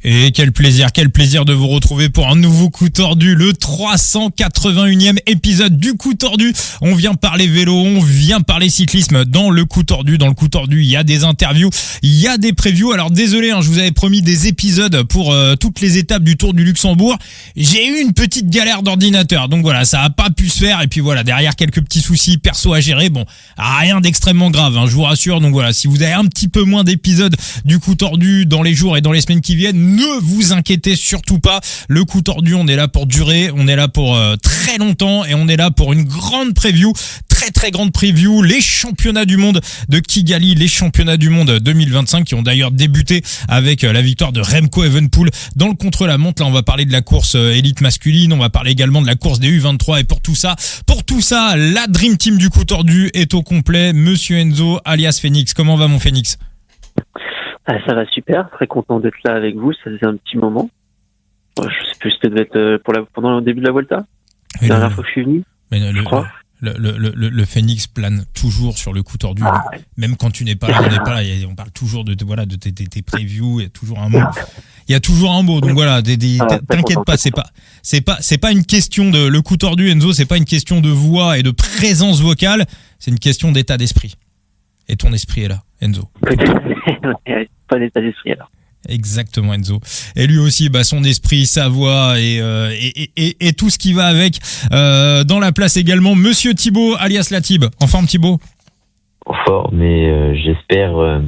Et quel plaisir de vous retrouver pour un nouveau coup tordu, le 381e épisode du coup tordu. On vient parler vélo, on vient parler cyclisme dans le coup tordu. Dans le coup tordu, il y a des interviews, il y a des previews. Alors désolé, je vous avais promis des épisodes pour toutes les étapes du Tour du Luxembourg. J'ai eu une petite galère d'ordinateur, donc voilà, ça a pas pu se faire. Et puis voilà, derrière quelques petits soucis perso à gérer. Bon, rien d'extrêmement grave, je vous rassure. Donc voilà, si vous avez un petit peu moins d'épisodes du coup tordu dans les jours et dans les semaines qui viennent, ne vous inquiétez surtout pas. Le coup tordu, on est là pour durer, on est là pour très longtemps et on est là pour une grande preview, très grande preview. Les championnats du monde de Kigali, les championnats du monde 2025 qui ont d'ailleurs débuté avec la victoire de Remco Evenepoel dans le contre-la-montre. Là, on va parler de la course élite masculine, on va parler également de la course des U23 et pour tout ça, la Dream Team du coup tordu est au complet. Monsieur Enzo, alias Phoenix, comment va mon Phoenix ? Ça va super, très content d'être là avec vous, ça faisait un petit moment. Je sais plus, ça devait être pendant le début de la Volta, la dernière fois que je suis venu, je crois. Le Phoenix plane toujours sur le coup tordu, même quand tu n'es pas là, on parle toujours de tes previews, il y a toujours un mot. Donc voilà, t'inquiète pas, c'est pas une question de le coup tordu, Enzo, c'est pas une question de voix et de présence vocale, c'est une question d'état d'esprit. Et ton esprit est là, Enzo. Pas d'état d'esprit alors. Exactement, Enzo. Et lui aussi, son esprit, sa voix et tout ce qui va avec. Dans la place également, Monsieur Thibaut, alias Latib. En forme, Thibaut ? En forme, mais j'espère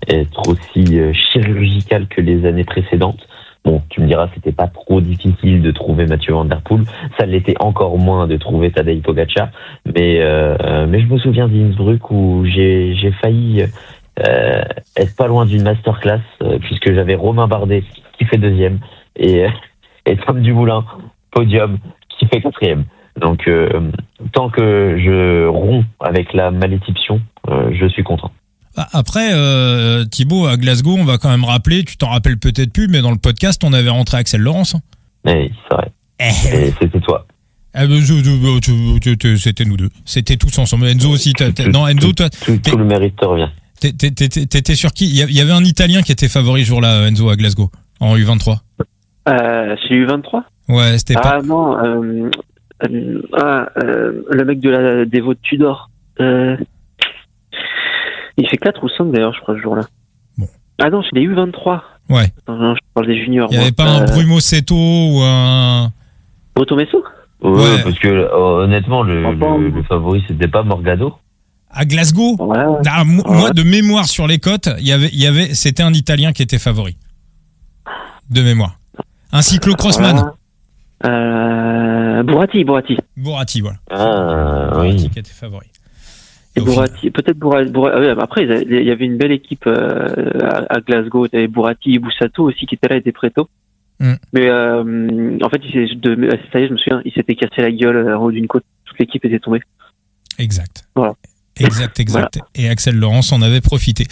être aussi chirurgical que les années précédentes. Bon, tu me diras, c'était pas trop difficile de trouver Mathieu Van Der Poel. Ça l'était encore moins de trouver Tadej Pogacar. Mais je me souviens d'Innsbruck où j'ai failli être pas loin d'une masterclass puisque j'avais Romain Bardet qui fait deuxième et Tom Dumoulin, podium, qui fait quatrième. Donc, tant que je romps avec la malédiction, je suis content. Après, Thibaut, à Glasgow, on va quand même rappeler, tu t'en rappelles peut-être plus, mais dans le podcast, on avait rentré Axel Laurence. Oui, c'est vrai. Et c'était toi. C'était nous deux. C'était tous ensemble. Enzo aussi. Enzo, toi. Tout le mérite te revient. T'étais sur qui ? Il y avait un Italien qui était favori ce jour-là, Enzo, à Glasgow, en U23. C'est U23 ? Ouais, c'était pas... Ah non, le mec de des Vaux de Tudor. Il fait 4 ou 5 d'ailleurs, je crois, ce jour-là. Bon. Ah non, c'est les U23. Ouais. Non, je parle des juniors. Il n'y avait pas un Bruno Seto ou un... Automesso ? Ouais, parce que honnêtement, le favori, c'était pas Morgado. À Glasgow ? Ouais. Moi, de mémoire sur les côtes, c'était un Italien qui était favori. De mémoire. Un cyclo-crossman. Buratti, voilà. Oui. Qui était favori. Et Buratti, peut-être Buratti. Après, il y avait une belle équipe à Glasgow. Il y avait Buratti et Bussato aussi qui étaient là et des Preto. Mais en fait, ça y est, je me souviens, il s'était cassé la gueule en haut d'une côte. Toute l'équipe était tombée. Exact. Voilà. Exact. Voilà. Et Axel Laurence en avait profité.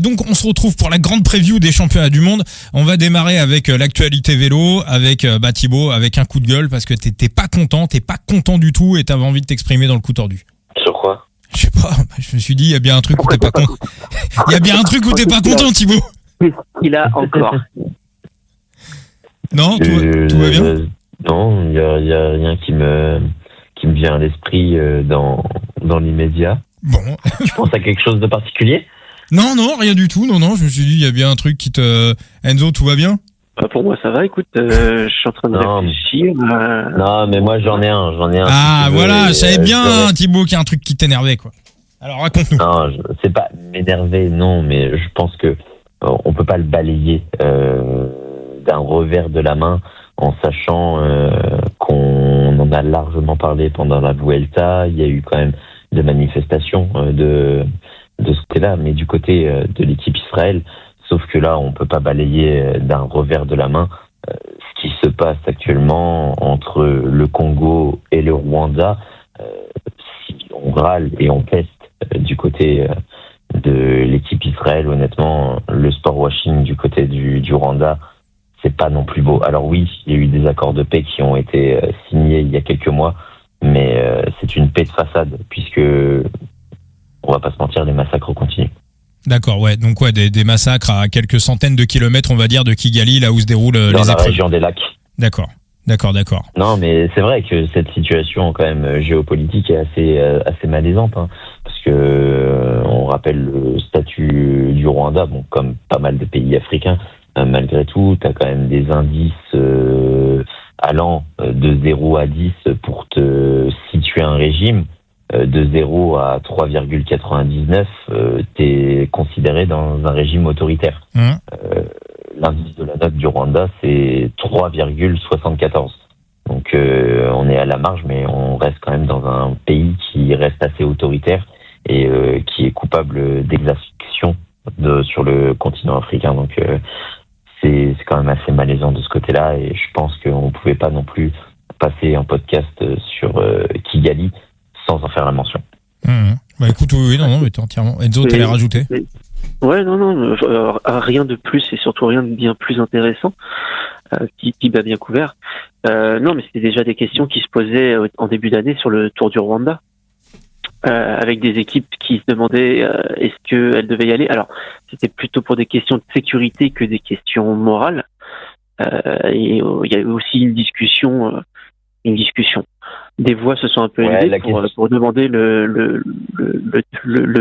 Donc on se retrouve pour la grande preview des championnats du monde. On va démarrer avec l'actualité vélo, avec Thibaut, avec un coup de gueule parce que t'es pas content du tout et t'avais envie de t'exprimer dans le coup tordu. Sur quoi ? Je sais pas, je me suis dit il y a bien un truc où t'es pas content. Il y a bien un truc où t'es pas content, Thibaut. Il a encore. Non, tout va bien ? Non, il y a rien qui me vient à l'esprit dans l'immédiat. Bon. Tu penses à quelque chose de particulier ? Non, rien du tout. Non, je me suis dit il y a bien un truc qui te... Enzo, tout va bien ? Pour moi, ça va, écoute, je suis en train de réfléchir. Non, mais moi, j'en ai un. Ah, voilà, je savais bien, Thibaut, qu'il y a un truc qui t'énervait, quoi. Alors, raconte-nous. Non, c'est pas m'énerver, non, mais je pense que on peut pas le balayer d'un revers de la main en sachant qu'on en a largement parlé pendant la Vuelta. Il y a eu quand même des manifestations de ce côté-là, mais du côté de l'équipe Israël. Sauf que là, on peut pas balayer d'un revers de la main ce qui se passe actuellement entre le Congo et le Rwanda. Si on râle et on peste du côté de l'équipe Israël, honnêtement, le sport washing du côté du Rwanda, c'est pas non plus beau. Alors oui, il y a eu des accords de paix qui ont été signés il y a quelques mois, mais c'est une paix de façade puisque, on va pas se mentir, les massacres continuent. D'accord, ouais. Donc des massacres à quelques centaines de kilomètres, on va dire, de Kigali, là où se déroulent les épreuves. Dans la région des lacs. D'accord. Non, mais c'est vrai que cette situation quand même géopolitique est assez malaisante, hein, parce que on rappelle le statut du Rwanda, bon, comme pas mal de pays africains, malgré tout, tu as quand même des indices allant de 0 à 10 pour te situer un régime. De 0 à 3,99, t'es considéré dans un régime autoritaire. L'indice de la note du Rwanda, c'est 3,74. Donc on est à la marge, mais on reste quand même dans un pays qui reste assez autoritaire et qui est coupable d'exactions sur le continent africain. Donc c'est quand même assez malaisant de ce côté-là, et je pense qu'on ne pouvait pas non plus passer un podcast sur Kigali sans en faire la mention. Bah écoute, oui, non, mais t'es entièrement... Enzo, t'allais rajouter ? Ouais, non, rien de plus et surtout rien de bien plus intéressant, qui m'a bien couvert. Non, mais c'était déjà des questions qui se posaient en début d'année sur le Tour du Rwanda, avec des équipes qui se demandaient est-ce qu'elles devaient y aller. Alors, c'était plutôt pour des questions de sécurité que des questions morales. Et il y a eu aussi une discussion. Des voix se sont un peu élevées pour demander le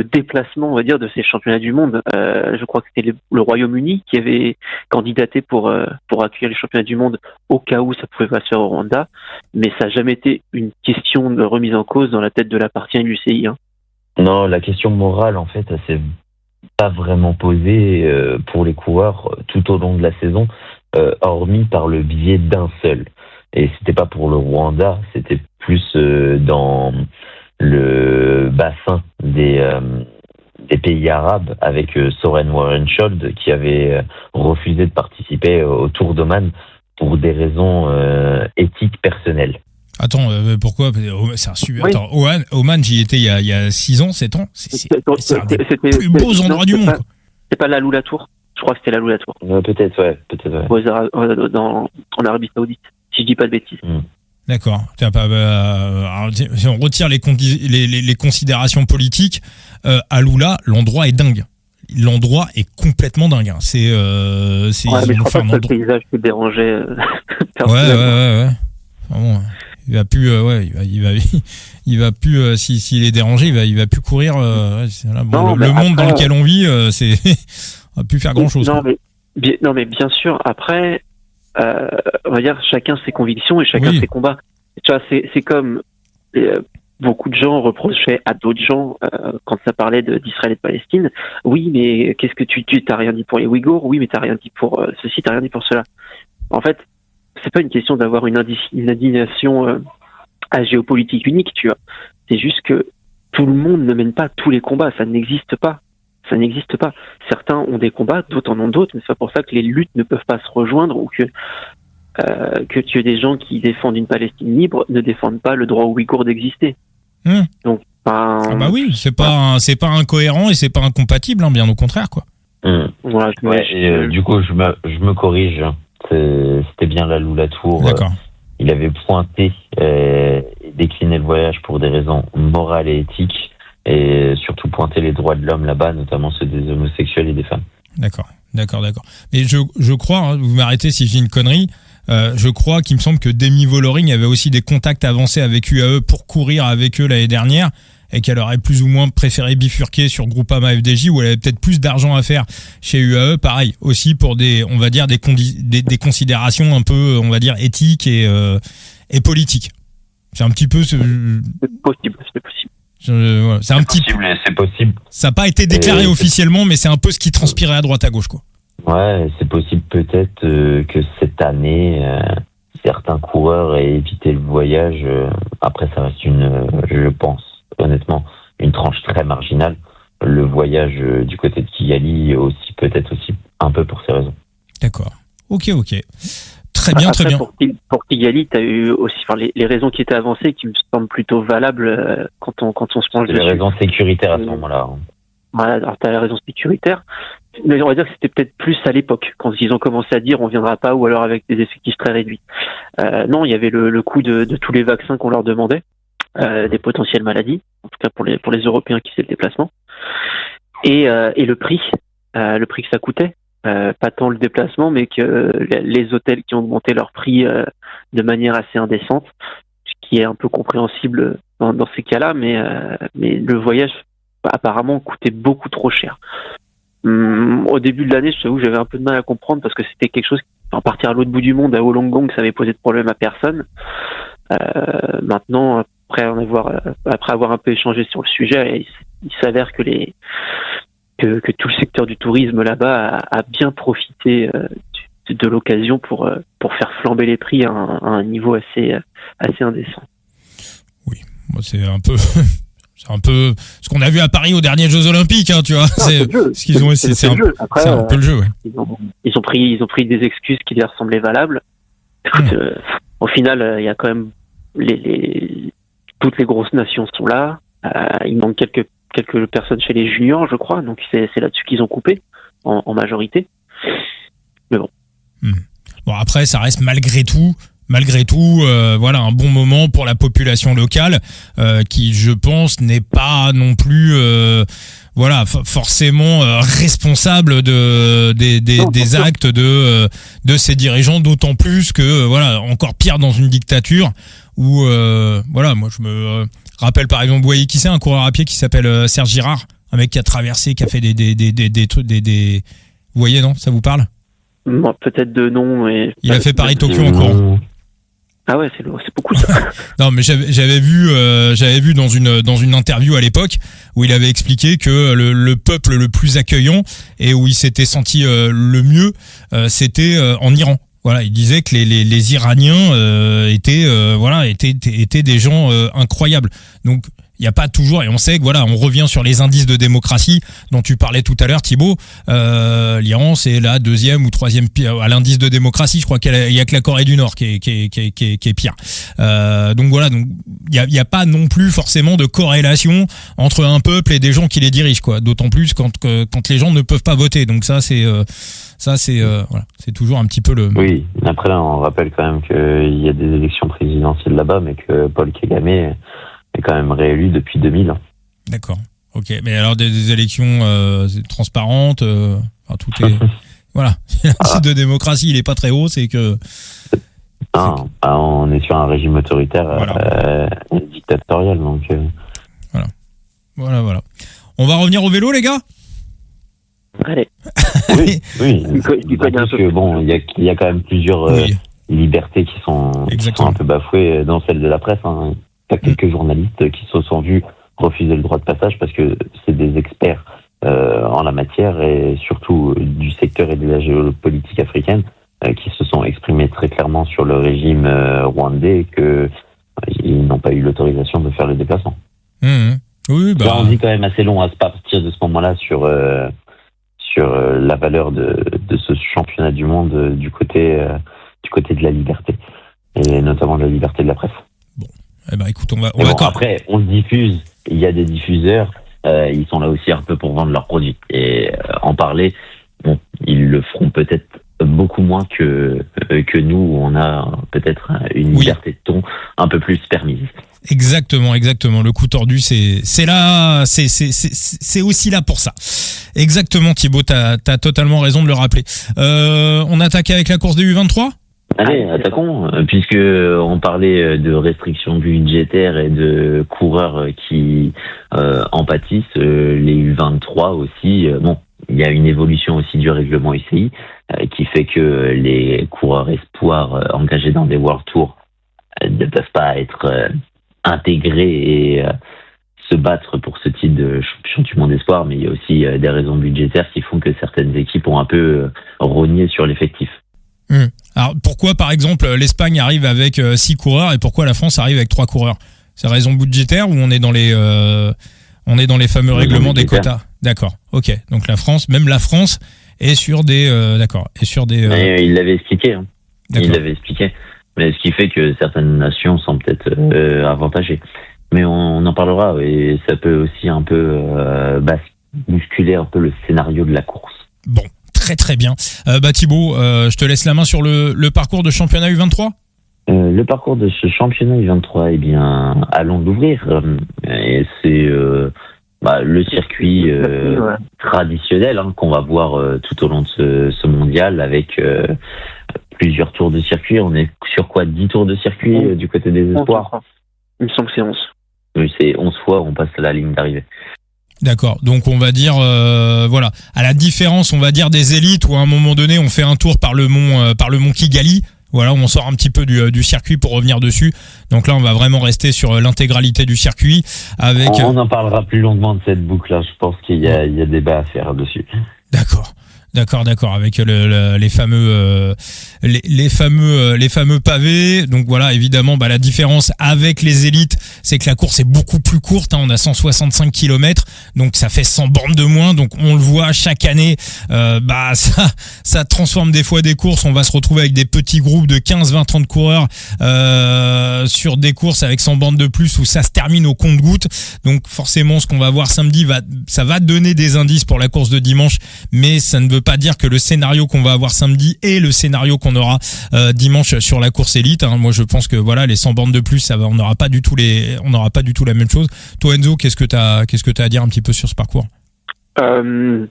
déplacement, on va dire, de ces championnats du monde. Je crois que c'était le Royaume-Uni qui avait candidaté pour accueillir les championnats du monde au cas où ça pouvait pas se faire au Rwanda, mais ça n'a jamais été une question de remise en cause dans la tête de la partie l'UCI. Hein. Non, la question morale, en fait, elle s'est pas vraiment posée pour les coureurs tout au long de la saison, hormis par le biais d'un seul. Et c'était pas pour le Rwanda, c'était plus dans le bassin des pays arabes, avec Soren Warenshold qui avait refusé de participer au Tour d'Oman pour des raisons éthiques personnelles. Attends, pourquoi ? C'est un super... Attends, Oman, j'y étais il y a 6 ans, 7 ans. C'est un des plus beaux endroits du monde. C'est pas la Lula Tour ? Je crois que c'était la Lula Tour. Peut-être, ouais. En Arabie Saoudite. Si je dis pas de bêtises. D'accord. Si on retire les considérations politiques, à Lula, l'endroit est dingue. L'endroit est complètement dingue. Hein. Mais je crois pas que le paysage peut déranger. Ouais. Bon, il va plus, il va plus. S'il est dérangé, il va plus courir. Le monde dans lequel on vit, on va plus faire grand chose. Non, mais bien sûr. Après. On va dire chacun ses convictions et chacun ses combats. Tu vois, c'est comme beaucoup de gens reprochaient à d'autres gens quand ça parlait d'Israël et de Palestine. Oui, mais qu'est-ce que tu t'as rien dit pour les Ouïghours ? Oui, mais t'as rien dit pour ceci, t'as rien dit pour cela. En fait, c'est pas une question d'avoir une indignation à géopolitique unique, tu vois. C'est juste que tout le monde ne mène pas tous les combats, ça n'existe pas. Ça n'existe pas. Certains ont des combats, d'autres en ont d'autres, mais c'est pas pour ça que les luttes ne peuvent pas se rejoindre ou que tu aies des gens qui défendent une Palestine libre ne défendent pas le droit aux Ouïghours d'exister. Donc, oui, c'est pas incohérent et c'est pas incompatible, hein, bien au contraire, quoi. Voilà, du coup, je me corrige. C'était bien la Lula Tour. D'accord. Il avait pointé et décliné le voyage pour des raisons morales et éthiques. Et surtout pointer les droits de l'homme là-bas, notamment ceux des homosexuels et des femmes. D'accord. Mais je crois, hein, vous m'arrêtez si je dis une connerie, je crois qu'il me semble que Demi Vollering avait aussi des contacts avancés avec UAE pour courir avec eux l'année dernière, et qu'elle aurait plus ou moins préféré bifurquer sur Groupama FDJ, où elle avait peut-être plus d'argent à faire chez UAE, pareil, aussi pour des considérations un peu, on va dire, éthiques et politiques. C'est un petit peu... C'est possible. C'est possible. Ça n'a pas été déclaré officiellement, mais c'est un peu ce qui transpirait à droite à gauche, quoi. Ouais, c'est possible peut-être que cette année, certains coureurs aient évité le voyage. Après, ça reste je pense, honnêtement, une tranche très marginale. Le voyage du côté de Kigali aussi, peut-être aussi un peu pour ces raisons. D'accord. Ok. Très bien. Pour Kigali, tu as eu aussi les raisons qui étaient avancées qui me semblent plutôt valables quand on se penche dessus. Les raisons sécuritaires à ce moment-là. Voilà, alors tu as la raison sécuritaire. Mais on va dire que c'était peut-être plus à l'époque, quand ils ont commencé à dire on viendra pas, ou alors avec des effectifs très réduits. Non, il y avait le coût de tous les vaccins qu'on leur demandait, des potentielles maladies, en tout cas pour les Européens qui faisaient le déplacement. et le prix que ça coûtait. Pas tant le déplacement, mais que les hôtels qui ont augmenté leur prix de manière assez indécente, ce qui est un peu compréhensible dans ces cas-là, mais le voyage apparemment coûtait beaucoup trop cher. Au début de l'année, je t'avoue, j'avais un peu de mal à comprendre parce que c'était quelque chose, partir à l'autre bout du monde, à Wollongong, ça avait posé de problème à personne. Maintenant, après avoir un peu échangé sur le sujet, il s'avère que tout le secteur du tourisme là-bas a bien profité de l'occasion pour faire flamber les prix à un niveau assez indécent. Oui, moi c'est un peu ce qu'on a vu à Paris aux derniers Jeux Olympiques, hein, tu vois. C'est ce qu'ils ont essayé. C'est un peu le jeu. Ouais. Ils ont pris des excuses qui leur semblaient valables. Écoute, au final, il y a quand même toutes les grosses nations sont là. Il manque quelques personnes chez les juniors, je crois. Donc c'est là-dessus qu'ils ont coupé en majorité. Mais bon. Bon, après, ça reste malgré tout, voilà, un bon moment pour la population locale, qui, je pense, n'est pas non plus, forcément responsable des actes de ces dirigeants, d'autant plus que, encore pire dans une dictature où, moi je me rappelle par exemple, vous voyez qui c'est, un coureur à pied qui s'appelle Serge Girard, un mec qui a traversé, qui a fait des trucs, vous voyez, non, ça vous parle? Moi, peut-être de nom, mais il a fait Paris-Tokyo en courant. Ah ouais, c'est beaucoup ça. Non, mais j'avais vu dans une interview à l'époque où il avait expliqué que le peuple le plus accueillant et où il s'était senti le mieux, c'était en Iran. Voilà, il disait que les Iraniens étaient des gens incroyables. Donc il n'y a pas toujours, et on sait que on revient sur les indices de démocratie dont tu parlais tout à l'heure, Thibaut. L'Iran, c'est la deuxième ou troisième pire à l'indice de démocratie. Je crois qu'il y a que la Corée du Nord qui est pire. Donc il y a pas non plus forcément de corrélation entre un peuple et des gens qui les dirigent, quoi. D'autant plus quand les gens ne peuvent pas voter. Donc c'est toujours un petit peu le. Oui. Après là, on rappelle quand même qu'il y a des élections présidentielles là-bas, mais que Paul Kagame est quand même réélu depuis 2000. D'accord. Ok. Mais alors des élections transparentes, tout est. Voilà. L'indice de démocratie, il est pas très haut, c'est que. Non, on est sur un régime autoritaire, dictatorial, donc. Voilà. On va revenir au vélo, les gars. Allez. Oui. Parce que bon, il y a quand même plusieurs libertés qui sont un peu bafouées dans celle de la presse. Hein. Il y a quelques journalistes qui se sont vus refuser le droit de passage parce que c'est des experts en la matière et surtout du secteur et de la géopolitique africaine qui se sont exprimés très clairement sur le régime rwandais et qu'ils n'ont pas eu l'autorisation de faire le déplacement. Oui, Là, on dit quand même assez long à partir de ce moment-là sur la valeur de ce championnat du monde du côté de la liberté et notamment de la liberté de la presse. Bon, écoute, on va après, on le diffuse. Il y a des diffuseurs, ils sont là aussi un peu pour vendre leurs produits et en parler. Bon, ils le feront peut-être beaucoup moins que nous, où on a peut-être une liberté de ton un peu plus permise. Exactement. Le coup tordu, c'est là, c'est aussi là pour ça. Exactement, Thibaut, t'as totalement raison de le rappeler. On attaque avec la course des U23 ? Allez, attaquons, puisque on parlait de restrictions budgétaires et de coureurs qui en pâtissent, les U23 aussi. Bon, il y a une évolution aussi du règlement UCI qui fait que les coureurs espoirs engagés dans des World Tours ne peuvent pas être intégrés et se battre pour ce titre de champion du monde espoir, mais il y a aussi des raisons budgétaires qui font que certaines équipes ont un peu rogné sur l'effectif. Alors pourquoi par exemple l'Espagne arrive avec 6 coureurs et pourquoi la France arrive avec 3 coureurs ? C'est raison budgétaire ou on est dans les fameux règlements des quotas ? D'accord. OK. Donc la France est sur des il l'avait expliqué. Il l'avait expliqué. Mais ce qui fait que certaines nations sont peut-être avantagées. Mais on en parlera et ça peut aussi un peu bousculer un peu le scénario de la course. Bon. Très très bien. Thibaut, je te laisse la main sur le parcours de championnat U23. Le parcours de ce championnat U23, allons l'ouvrir. Et c'est le circuit traditionnel qu'on va voir tout au long de ce mondial avec plusieurs tours de circuit. On est sur quoi, 10 tours de circuit du côté des espoirs? Il me semble que c'est 11. Oui, c'est 11 fois on passe à la ligne d'arrivée. D'accord, donc on va dire, voilà, à la différence, on va dire, des élites où à un moment donné on fait un tour par le mont Kigali. Voilà, on sort un petit peu du circuit pour revenir dessus. Donc là, on va vraiment rester sur l'intégralité du circuit. On en parlera plus longuement de cette boucle-là. Je pense qu'il y a débat à faire dessus. D'accord, avec les fameux pavés. Donc voilà, évidemment, la différence avec les élites, c'est que la course est beaucoup plus courte. On a 165 km, donc ça fait 100 bornes de moins. Donc on le voit chaque année, ça transforme des fois des courses. On va se retrouver avec des petits groupes de 15, 20, 30 coureurs sur des courses avec 100 bornes de plus où ça se termine au compte-gouttes. Donc forcément, ce qu'on va voir samedi, ça va donner des indices pour la course de dimanche, mais ça ne veut pas dire que le scénario qu'on va avoir samedi est le scénario qu'on aura dimanche sur la course élite. Moi, je pense que voilà, les 100 bornes de plus, on n'aura pas du tout la même chose. Toi, Enzo, qu'est-ce que t'as à dire un petit peu sur ce parcours? En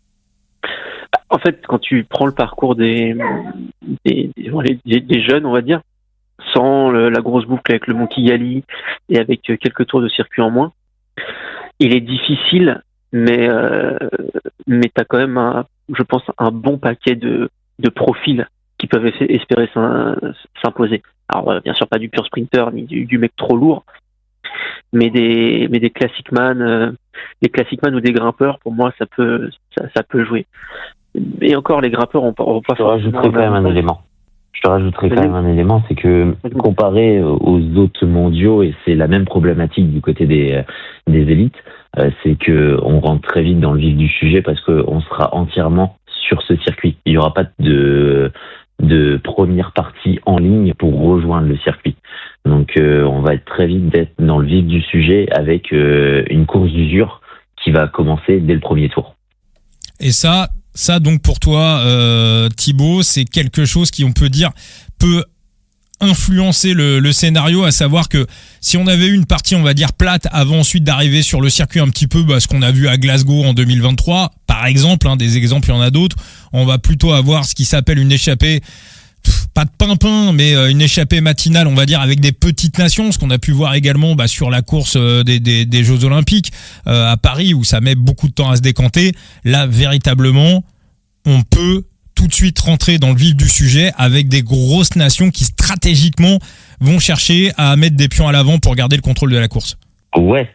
fait, quand tu prends le parcours des jeunes, on va dire, sans la grosse boucle avec le Mont Kigali et avec quelques tours de circuit en moins, il est difficile, mais t'as quand même je pense, un bon paquet de profils qui peuvent espérer s'imposer. Alors, bien sûr, pas du pur sprinter ni du mec trop lourd, mais des classic man, ou des grimpeurs, pour moi, ça peut jouer. Et encore, les grimpeurs, on pas. Je te rajouterai quand même un élément, c'est que comparé aux autres mondiaux, et c'est la même problématique du côté des élites, c'est que on rentre très vite dans le vif du sujet parce que on sera entièrement sur ce circuit. Il n'y aura pas de première partie en ligne pour rejoindre le circuit. Donc on va être très vite d'être dans le vif du sujet avec une course d'usure qui va commencer dès le premier tour. Et ça donc pour toi, Thibaut, c'est quelque chose qui, on peut dire, peut influencer le scénario, à savoir que si on avait eu une partie, on va dire, plate avant ensuite d'arriver sur le circuit un petit peu, ce qu'on a vu à Glasgow en 2023, par exemple, des exemples, il y en a d'autres, on va plutôt avoir ce qui s'appelle une échappée, pas de pimpin, mais une échappée matinale, on va dire, avec des petites nations, ce qu'on a pu voir également sur la course des Jeux Olympiques à Paris, où ça met beaucoup de temps à se décanter. Là, véritablement, on peut tout de suite rentrer dans le vif du sujet avec des grosses nations qui stratégiquement vont chercher à mettre des pions à l'avant pour garder le contrôle de la course. Ouais,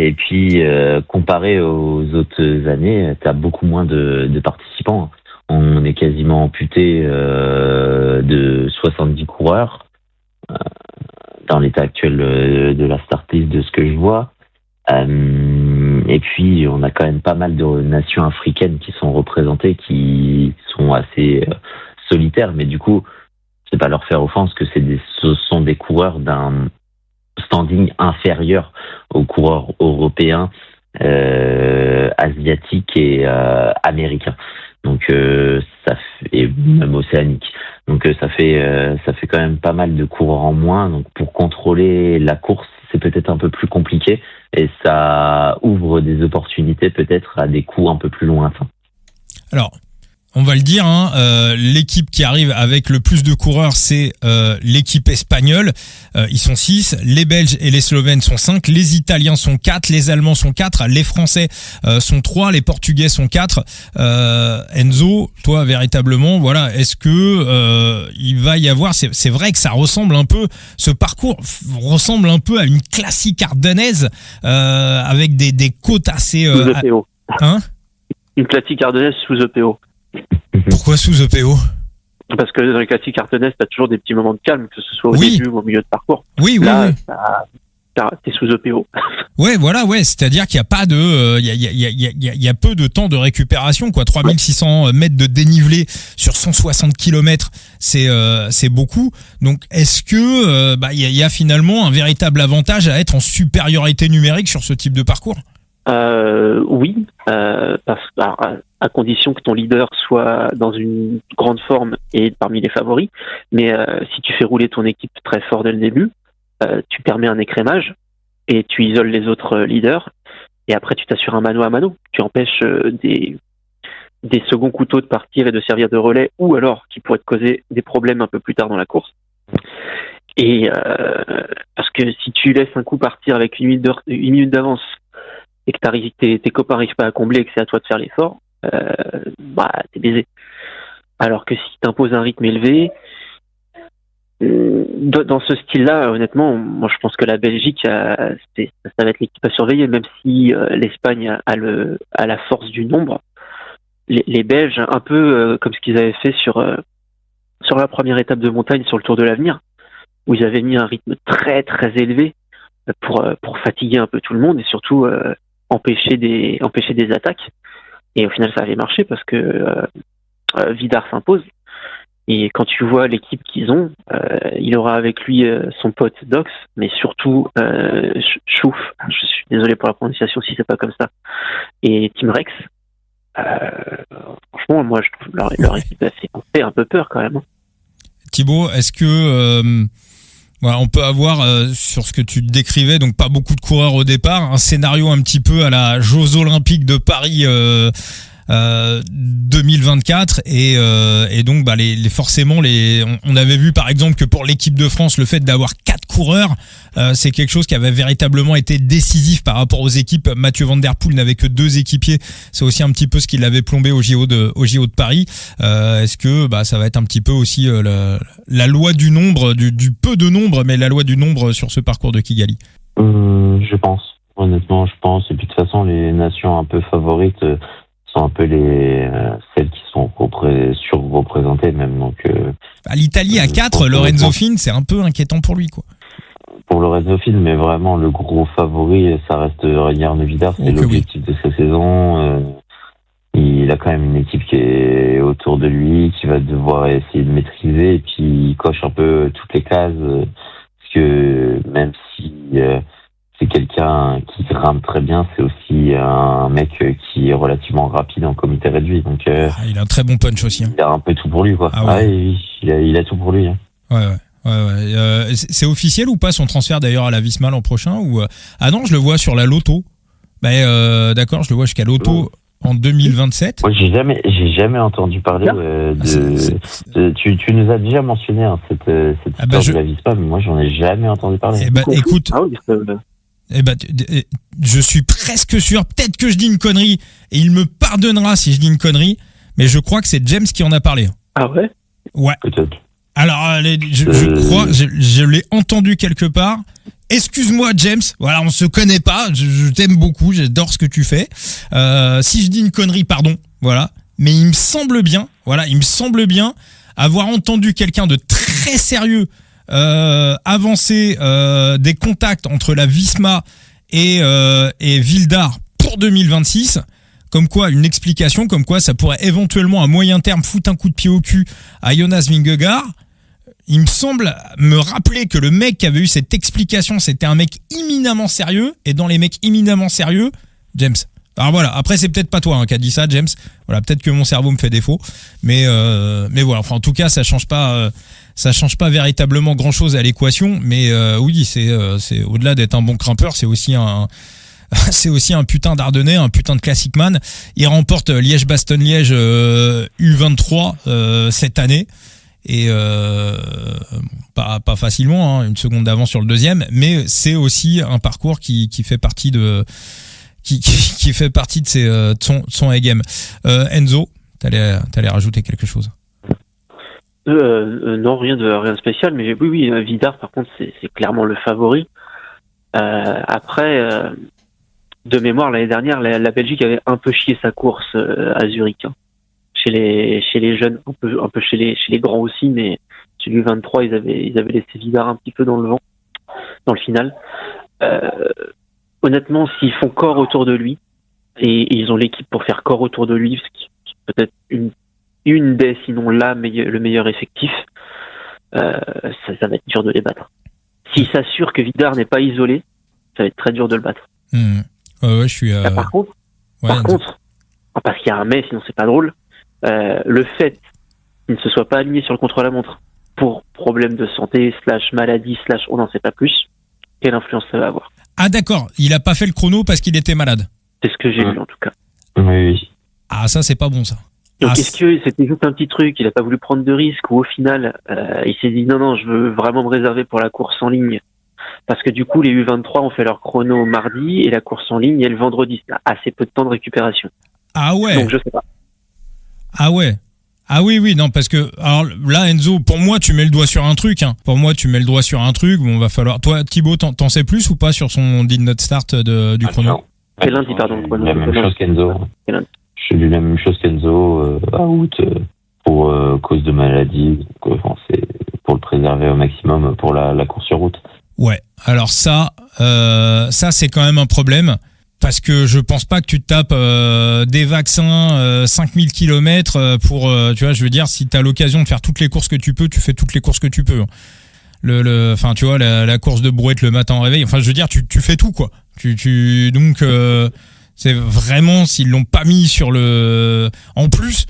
et puis comparé aux autres années, t'as beaucoup moins de participants. On est quasiment amputé de 70 coureurs dans l'état actuel de la start list, de ce que je vois. Et puis on a quand même pas mal de nations africaines qui sont représentées, qui sont assez solitaires, mais du coup c'est pas leur faire offense que ce sont des coureurs d'un standing inférieur aux coureurs européens, asiatiques et américains. Donc et même océaniques. Donc ça fait quand même pas mal de coureurs en moins. Donc pour contrôler la course, c'est peut-être un peu plus compliqué et ça ouvre des opportunités peut-être à des coups un peu plus lointains. Alors, on va le dire, l'équipe qui arrive avec le plus de coureurs, c'est l'équipe espagnole. Ils sont 6, les Belges et les Slovènes sont 5, les Italiens sont 4, les Allemands sont 4, les Français sont 3, les Portugais sont 4. Enzo, toi, véritablement, voilà, est-ce que il va y avoir, c'est vrai que ça ressemble un peu, ce parcours ressemble un peu à une classique ardennaise avec des côtes assez... sous EPO. Une classique ardennaise sous EPO. Pourquoi sous EPO? Parce que dans les classiques ardenaises, t'as toujours des petits moments de calme, que ce soit au début ou au milieu de parcours. Oui. T'es sous EPO. Ouais, c'est-à-dire qu'il y a pas de, il y a peu de temps de récupération, quoi. 3600 mètres de dénivelé sur 160 km, c'est beaucoup. Donc, est-ce que, il y a finalement un véritable avantage à être en supériorité numérique sur ce type de parcours? Oui, à condition que ton leader soit dans une grande forme et parmi les favoris. Mais si tu fais rouler ton équipe très fort dès le début, tu permets un écrémage et tu isoles les autres leaders. et après tu t'assures un mano à mano. Tu empêches des seconds couteaux de partir et de servir de relais, ou alors qui pourraient te causer des problèmes un peu plus tard dans la course. Et parce que si tu laisses un coup partir avec 8 minutes d'avance et que tes copains n'arrivent pas à combler et que c'est à toi de faire l'effort, t'es baisé. Alors que si tu imposes un rythme élevé, dans ce style-là, honnêtement, moi je pense que la Belgique, ça va être l'équipe à surveiller, même si l'Espagne a la force du nombre. Les Belges, un peu comme ce qu'ils avaient fait sur la première étape de montagne sur le Tour de l'Avenir, où ils avaient mis un rythme très très élevé pour fatiguer un peu tout le monde et surtout empêcher des attaques. Et au final, ça avait marché parce que Vidar s'impose. Et quand tu vois l'équipe qu'ils ont, il aura avec lui son pote Dox, mais surtout Chouf, je suis désolé pour la prononciation si c'est pas comme ça, et Tim Rex. Franchement, moi je trouve leur équipe fait un peu peur quand même. Thibaut, est-ce que on peut avoir sur ce que tu décrivais, donc pas beaucoup de coureurs au départ, un scénario un petit peu à la Jeux Olympiques de Paris 2024 et donc forcément on avait vu par exemple que pour l'équipe de France, le fait d'avoir 4 coureurs, c'est quelque chose qui avait véritablement été décisif par rapport aux équipes. Mathieu Van Der Poel n'avait que 2 équipiers, c'est aussi un petit peu ce qui l'avait plombé au JO de Paris. Est-ce que ça va être un petit peu aussi la loi du nombre, du peu de nombre, mais la loi du nombre sur ce parcours de Kigali? Je pense, honnêtement je pense, et puis de toute façon les nations un peu favorites sont un peu celles qui sont surreprésentées même. Donc l'Italie à 4, Lorenzo Finn, c'est un peu inquiétant pour lui, quoi. Pour Lorenzo Finn, mais vraiment le gros favori, ça reste Yarn Vidar, c'est l'objectif de sa saison. Il a quand même une équipe qui est autour de lui, qui va devoir essayer de maîtriser, et puis il coche un peu toutes les cases, parce que même si c'est quelqu'un qui grimpe très bien, c'est aussi un mec qui est relativement rapide en comité réduit. Donc, il a un très bon punch aussi. Il a un peu tout pour lui, quoi. Il a tout pour lui. Hein. Ouais. C'est officiel ou pas son transfert d'ailleurs à la Visma l'an prochain ou Ah non, je le vois sur la Lotto. D'accord, je le vois jusqu'à Lotto en 2027. Moi, j'ai jamais entendu parler tu nous as déjà mentionné cette histoire de la Visma, mais moi j'en ai jamais entendu parler. Écoute. Je suis presque sûr, peut-être que je dis une connerie, et il me pardonnera si je dis une connerie, mais je crois que c'est James qui en a parlé. Ah ouais? Ouais. Peut-être. Alors, je crois, je l'ai entendu quelque part. Excuse-moi James, voilà, on se connaît pas, je t'aime beaucoup, j'adore ce que tu fais. Si je dis une connerie, pardon, voilà. Mais il me semble bien avoir entendu quelqu'un de très sérieux avancer des contacts entre la Visma et Vildar pour 2026, comme quoi une explication, comme quoi ça pourrait éventuellement à moyen terme foutre un coup de pied au cul à Jonas Vingegaard. Il me semble me rappeler que le mec qui avait eu cette explication, c'était un mec éminemment sérieux, et dans les mecs éminemment sérieux, James. Alors voilà, après c'est peut-être pas toi qui a dit ça, James. Voilà, peut-être que mon cerveau me fait défaut, mais voilà. Enfin, en tout cas, ça change pas véritablement grand-chose à l'équation. Mais oui, c'est au-delà d'être un bon grimpeur, c'est aussi un putain d'Ardennais, un putain de classic man. Il remporte Liège-Bastogne-Liège U23 cette année. Et pas facilement, une seconde d'avance sur le deuxième, mais c'est aussi un parcours qui fait partie de son A-game. Enzo, t'allais rajouter quelque chose? Non, rien de spécial, mais oui, Vidar par contre c'est clairement le favori. Après, de mémoire, l'année dernière, la Belgique avait un peu chié sa course à Zurich. Chez les jeunes, un peu chez les grands aussi, mais celui 23, ils avaient laissé Vidar un petit peu dans le vent, dans le final. Honnêtement, s'ils font corps autour de lui, et ils ont l'équipe pour faire corps autour de lui, ce qui peut-être une des, sinon le meilleur effectif, ça va être dur de les battre. S'ils s'assurent que Vidar n'est pas isolé, ça va être très dur de le battre. Ouais, je suis. Par contre, parce qu'il y a un mais, sinon c'est pas drôle. Le fait qu'il ne se soit pas aligné sur le contre-la-montre pour problème de santé / maladie / on n'en sait pas plus, quelle influence ça va avoir? Ah d'accord, il a pas fait le chrono parce qu'il était malade. C'est ce que j'ai lu en tout cas. Oui. Ah, ça, c'est pas bon, ça. Donc, est-ce que c'était juste un petit truc, il a pas voulu prendre de risque, ou au final, il s'est dit non, je veux vraiment me réserver pour la course en ligne, parce que du coup, les U23 ont fait leur chrono mardi, et la course en ligne est le vendredi. C'est assez peu de temps de récupération. Ah ouais. Donc, je sais pas. Ah ouais. Ah oui, non, parce que, alors là, Enzo, pour moi, tu mets le doigt sur un truc, hein. Pour moi, tu mets le doigt sur un truc, bon, va falloir. Toi, Thibaut, t'en sais plus ou pas sur son did not start du chrono? Non. C'est lundi, pardon. La même chose qu'Enzo. Je dis la même chose qu'Enzo à août pour cause de maladie. C'est pour le préserver au maximum pour la course sur route. Ouais. Alors ça c'est quand même un problème parce que je pense pas que tu te tapes des vaccins 5000 km pour tu vois, je veux dire, si tu as l'occasion de faire toutes les courses que tu peux, tu fais toutes les courses que tu peux. Enfin, tu vois, la course de brouette le matin au réveil, enfin, je veux dire, tu fais tout, quoi. Donc, c'est vraiment, s'ils l'ont pas mis sur le... En plus,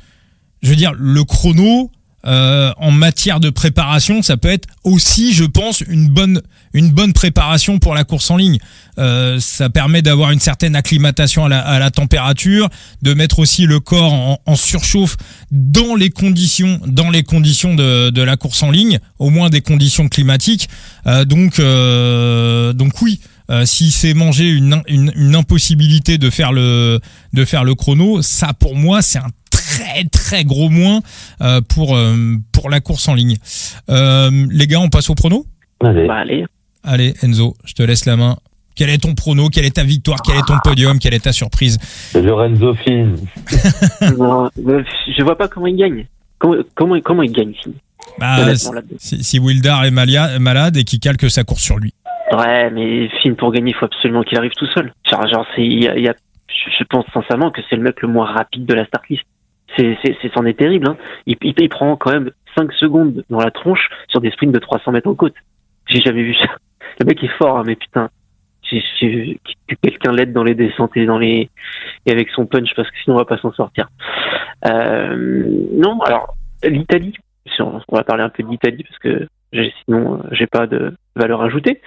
je veux dire, le chrono, en matière de préparation, ça peut être aussi, je pense, une bonne préparation pour la course en ligne. Ça permet d'avoir une certaine acclimatation à la température, de mettre aussi le corps en surchauffe dans les conditions de la course en ligne, au moins des conditions climatiques. Donc oui. Si c'est manger une impossibilité de faire le chrono, ça pour moi c'est un très très gros moins pour la course en ligne. Les gars, on passe au prono ? Allez Enzo, je te laisse la main. Quel est ton prono ? Quelle est ta victoire ? Quel est ton podium ? Quelle est ta surprise ? C'est Lorenzo Finn. Non, je vois pas comment il gagne. Comment il gagne, Finn ? Si Wildar est malade et qu'il calque sa course sur lui. Ouais, mais Finn, pour gagner, il faut absolument qu'il arrive tout seul. Je pense sincèrement que c'est le mec le moins rapide de la start list. C'en est terrible, hein. Il prend quand même 5 secondes dans la tronche sur des sprints de 300 mètres en côte. J'ai jamais vu ça. Le mec est fort, hein, mais putain, que quelqu'un l'aide dans les descentes et avec son punch, parce que sinon on va pas s'en sortir. Non, alors, l'Italie, on va parler un peu de l'Italie, parce que sinon j'ai pas de valeur ajoutée.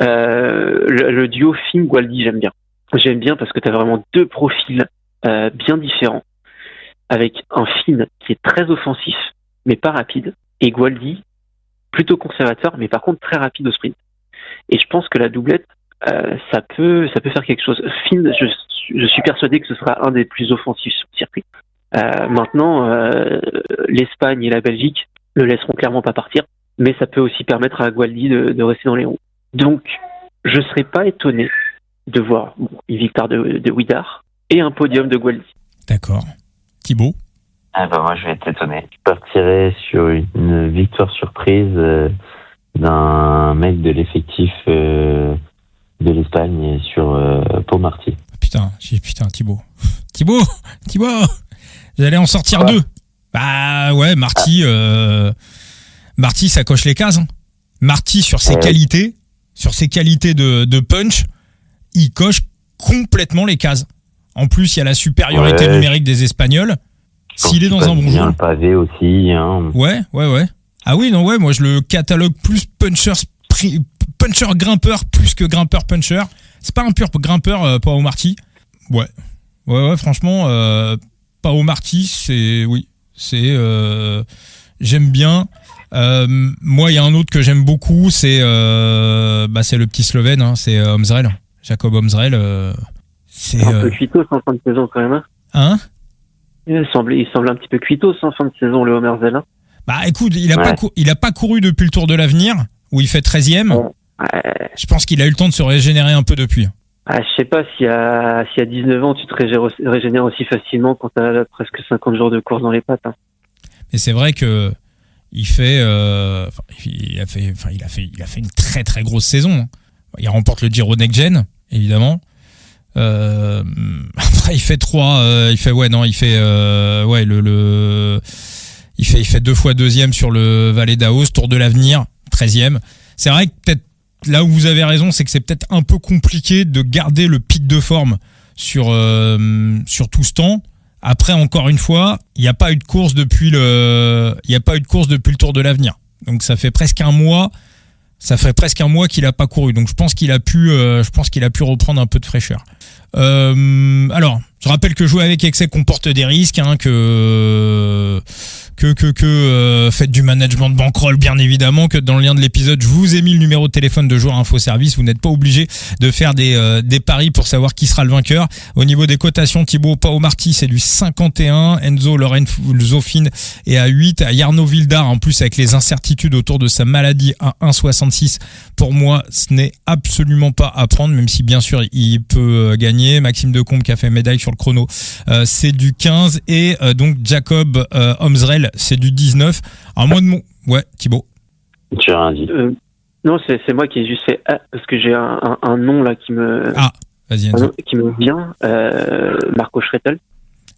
Le duo Finn-Gualdi, j'aime bien. J'aime bien parce que tu as vraiment deux profils bien différents, avec un Finn qui est très offensif mais pas rapide, et Gualdi plutôt conservateur mais par contre très rapide au sprint. Et je pense que la doublette ça peut faire quelque chose. Finn, je suis persuadé que ce sera un des plus offensifs sur le circuit. Maintenant, l'Espagne et la Belgique le laisseront clairement pas partir, mais ça peut aussi permettre à Gualdi de rester dans les roues. Donc, je serais pas étonné de voir une victoire de Widar et un podium de Gualdi. D'accord. Thibaut ? Moi, je vais être étonné. Je partirai sur une victoire surprise d'un mec de l'effectif de l'Espagne sur Pau Marty. Putain, Thibaut. J'allais en sortir deux. Bah ouais, Marty, ça coche les cases. Hein. Marty, sur ses qualités de punch, il coche complètement les cases. En plus, il y a la supériorité numérique des Espagnols. S'il est dans un bon jeu. Le pavé aussi. Hein. Ouais. Ah oui, non, ouais, moi je le catalogue plus puncher grimpeur plus que grimpeur puncher. C'est pas un pur grimpeur, Pau Marty. Ouais, franchement, Pau Marty, j'aime bien. Moi, il y a un autre que j'aime beaucoup, c'est le petit Slovène, hein, c'est Omzrel, Jacob Omzrel. C'est un peu cuitos en fin de saison quand même. Hein? Il semble un petit peu cuitos en fin de saison, le Omzrel. Hein. Bah écoute, il a pas couru depuis le Tour de l'Avenir où il fait 13e. Je pense qu'il a eu le temps de se régénérer un peu depuis. Je sais pas si à 19 ans tu te régénères aussi facilement quand t'as presque 50 jours de course dans les pattes. Hein. Mais c'est vrai que il a fait une très très grosse saison. Il remporte le Giro Next Gen, évidemment. Après il fait 3 il fait deux fois deuxième sur le Valais d'Aoste, Tour de l'Avenir, 13e. C'est vrai que peut-être là où vous avez raison, c'est que c'est peut-être un peu compliqué de garder le pic de forme sur tout ce temps. Après, encore une fois, il n'y a pas eu de course depuis le Tour de l'Avenir. Donc ça fait presque un mois qu'il n'a pas couru. Donc je pense qu'il a pu reprendre un peu de fraîcheur. Alors, je rappelle que jouer avec excès comporte des risques, hein, que faites du management de bankroll, bien évidemment, que dans le lien de l'épisode, je vous ai mis le numéro de téléphone de Joueur Info Service. Vous n'êtes pas obligé de faire des paris pour savoir qui sera le vainqueur. Au niveau des cotations, Thibaut Pao-Marty, c'est du 51. Enzo Lorenzo-Finn est à 8. À Jarno Vildar, en plus, avec les incertitudes autour de sa maladie, à 1,66. Pour moi, ce n'est absolument pas à prendre, même si, bien sûr, il peut gagner. Maxime Decombe, qui a fait médaille sur le chrono, c'est du 15. Et donc, Jacob Omsrel, c'est du 19. Un mot de mon... Ouais, Thibaut. Tu as rien dit. Non, c'est moi qui ai juste fait parce que j'ai un nom là qui me... Ah, vas-y, Enzo. Qui me vient. Marco Schrettel.